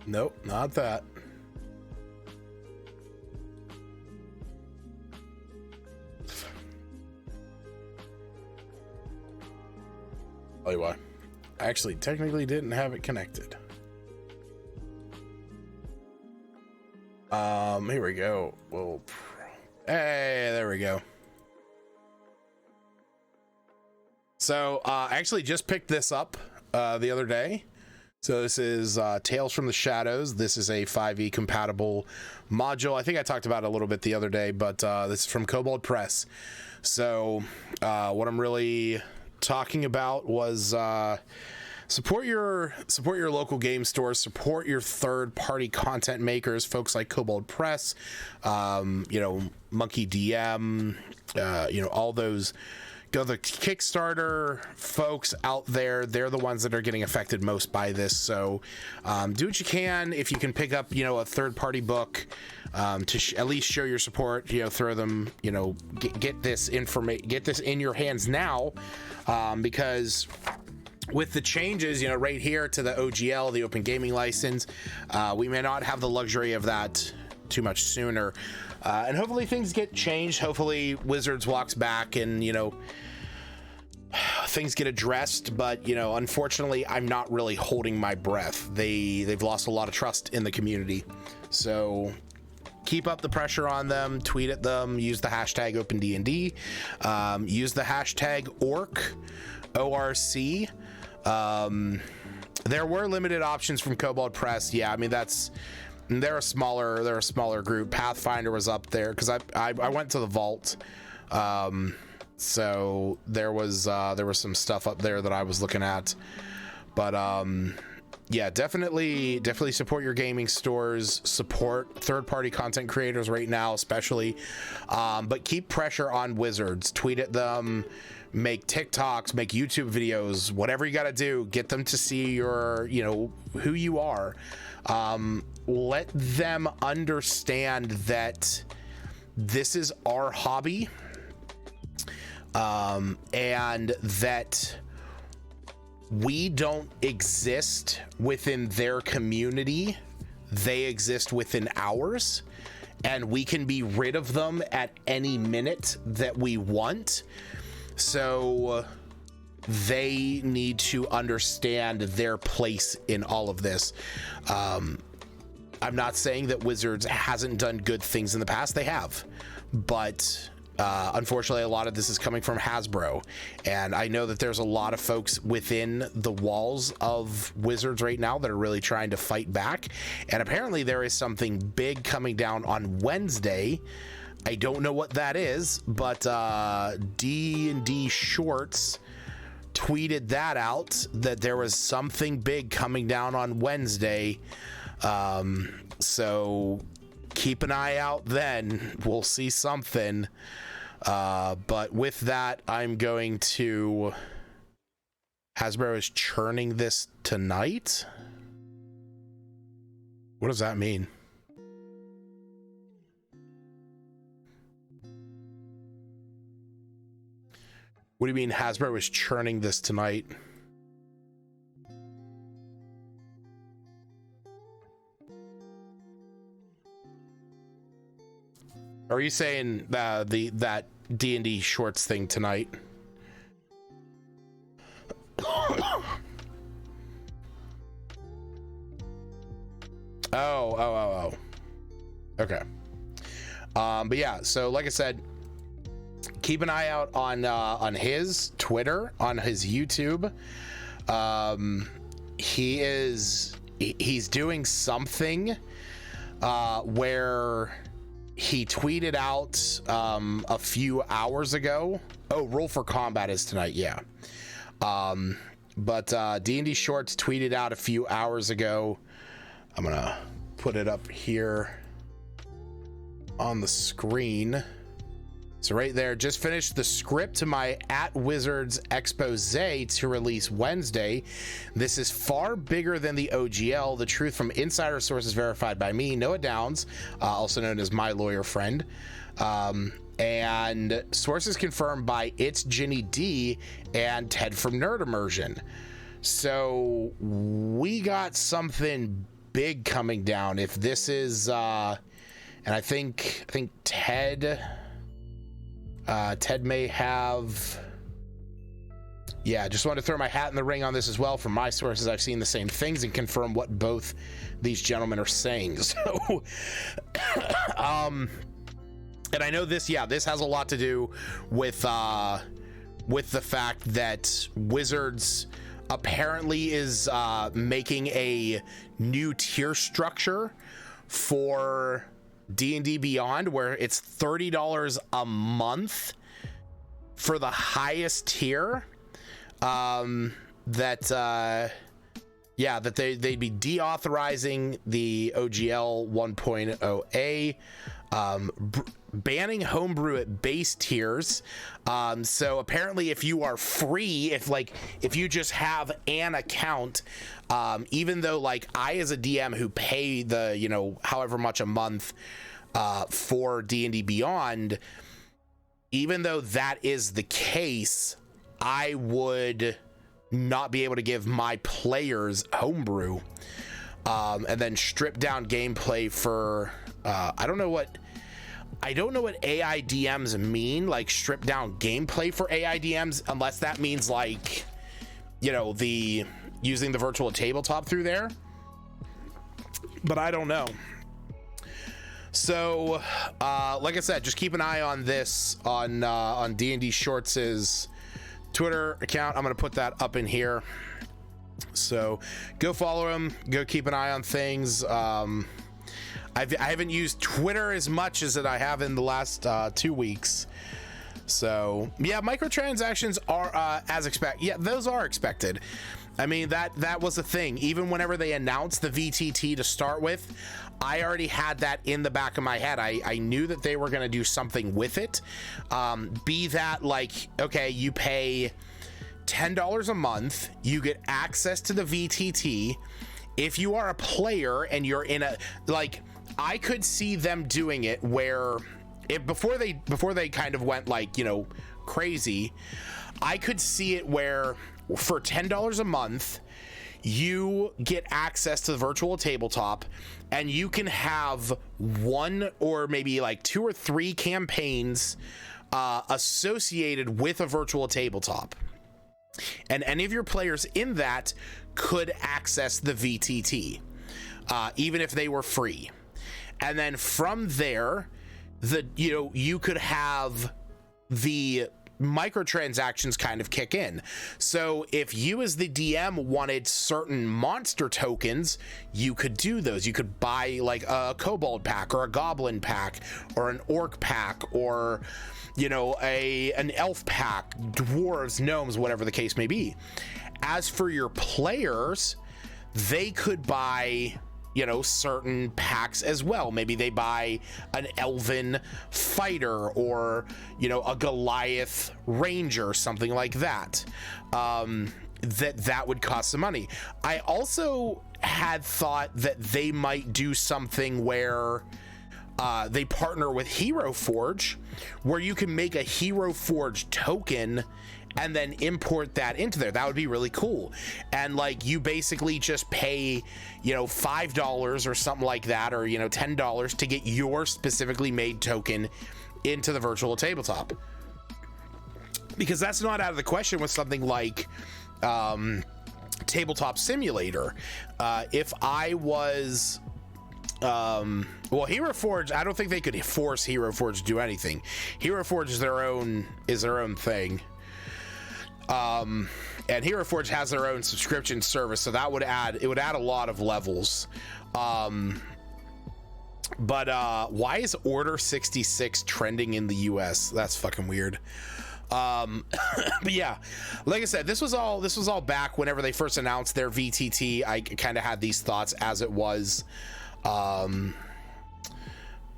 Nope, not that. Tell you why. I actually technically didn't have it connected. Here we go. Well, hey, there we go. So, I actually just picked this up the other day. So this is Tales from the Shadows. This is a 5e compatible module. I think I talked about it a little bit the other day, but this is from Kobold Press. So what I'm really talking about was support your local game stores, support your third-party content makers, folks like Kobold Press, Monkey DM, all those. Go the Kickstarter folks out there. They're the ones that are getting affected most by this. So do what you can. If you can pick up, a third-party book to at least show your support, throw them, get this in your hands now, because with the changes, right here to the OGL, the Open Gaming License, we may not have the luxury of that too much sooner. And hopefully things get changed. Hopefully Wizards walks back and, things get addressed. But, unfortunately, I'm not really holding my breath. They've lost a lot of trust in the community. So keep up the pressure on them, tweet at them, use the hashtag OpenD&D, use the hashtag ORC. There were limited options from Kobold Press. Yeah, I mean, they're a smaller group. Pathfinder was up there because I went to the vault, so there was some stuff up there that I was looking at, but yeah, definitely support your gaming stores, support third-party content creators right now, especially, but keep pressure on Wizards. Tweet at them, make TikToks, make YouTube videos, whatever you got to do, get them to see your who you are. Let them understand that this is our hobby, and that we don't exist within their community. They exist within ours, and we can be rid of them at any minute that we want. So they need to understand their place in all of this. I'm not saying that Wizards hasn't done good things in the past. They have, but unfortunately, a lot of this is coming from Hasbro, and I know that there's a lot of folks within the walls of Wizards right now that are really trying to fight back, and apparently there is something big coming down on Wednesday. I don't know what that is, but D&D Shorts tweeted that out, that there was something big coming down on Wednesday. So keep an eye out then. We'll see something. But with that, I'm going to... Hasbro is churning this tonight? What does that mean? What do you mean Hasbro is churning this tonight? Are you saying that D&D Shorts thing tonight? Oh. Okay. But yeah, so like I said, keep an eye out on his Twitter, on his YouTube. He's doing something where he tweeted out a few hours ago. Oh, Roll for Combat is tonight, yeah. But D&D Shorts tweeted out a few hours ago. I'm gonna put it up here. on the screen. So right there, just finished the script to my At Wizards expose to release Wednesday. This is far bigger than the OGL. The truth from insider sources verified by me, Noah Downs, also known as my lawyer friend. And sources confirmed by It's Ginny D and Ted from Nerd Immersion. So we got something big coming down. If this is, and I think Ted may have, yeah, just wanted to throw my hat in the ring on this as well. From my sources, I've seen the same things and confirm what both these gentlemen are saying. So, and I know this, yeah, this has a lot to do with the fact that Wizards apparently is making a new tier structure for D&D Beyond, where it's $30 a month for the highest tier. That they'd be deauthorizing the OGL 1.0A, banning homebrew at base tiers. So apparently if you are free, if you just have an account, even though like I as a DM who pay the, however much a month for D&D Beyond, even though that is the case, I would not be able to give my players homebrew, and then strip down gameplay for I don't know what AI DMs mean, like strip down gameplay for AI DMs, unless that means like, the using the virtual tabletop through there. But I don't know. So, like I said, just keep an eye on this on D&D Shorts' Twitter account. I'm going to put that up in here. So go follow him. Go keep an eye on things. I haven't used Twitter as much as that I have in the last 2 weeks. So yeah, microtransactions are as expected. Yeah, those are expected. I mean, that was a thing. Even whenever they announced the VTT to start with, I already had that in the back of my head. I knew that they were going to do something with it. Be that like, okay, you pay $10 a month, you get access to the VTT. If you are a player and you're in a, like, I could see them doing it where before they kind of went like, crazy, I could see it where for $10 a month, you get access to the virtual tabletop, and you can have one or maybe like 2 or 3 campaigns associated with a virtual tabletop. And any of your players in that could access the VTT, even if they were free. And then from there, you could have the microtransactions kind of kick in. So if you as the DM wanted certain monster tokens, you could do those. You could buy like a kobold pack or a goblin pack or an orc pack or an elf pack, dwarves, gnomes, whatever the case may be. As for your players, they could buy certain packs as well. Maybe they buy an elven fighter or a Goliath ranger, something like that. That would cost some money. I also had thought that they might do something where they partner with Hero Forge, where you can make a Hero Forge token and then import that into there. That would be really cool. And like, you basically just pay, $5 or something like that, or, $10 to get your specifically made token into the virtual tabletop. Because that's not out of the question with something like Tabletop Simulator. If I was... Hero Forge, I don't think they could force Hero Forge to do anything. Hero Forge is their own thing. And Hero Forge has their own subscription service, so that would add a lot of levels. But why is Order 66 trending in the US? That's fucking weird. But yeah, like I said, this was all back whenever they first announced their VTT. I kind of had these thoughts as it was.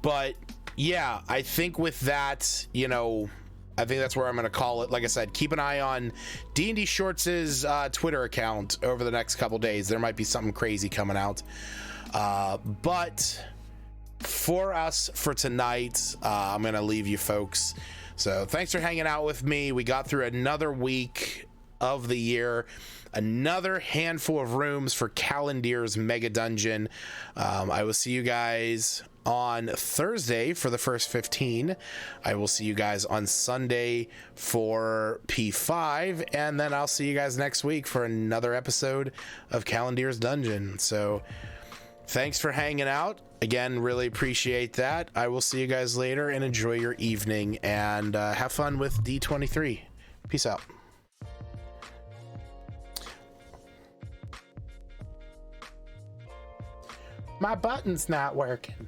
But yeah, I think with that, you know, I think that's where I'm going to call it. Like I said, keep an eye on D&D Shorts' Twitter account over the next couple days. There might be something crazy coming out. But for us for tonight, I'm going to leave you folks. So thanks for hanging out with me. We got through another week of the year, another handful of rooms for Calendyr's Mega Dungeon. I will see you guys on Thursday for the first 15. I will see you guys on Sunday for P5, and then I'll see you guys next week for another episode of Calendyr's Dungeon. So thanks for hanging out. Again, really appreciate that. I will see you guys later, and enjoy your evening, and have fun with D23. Peace out. My button's not working.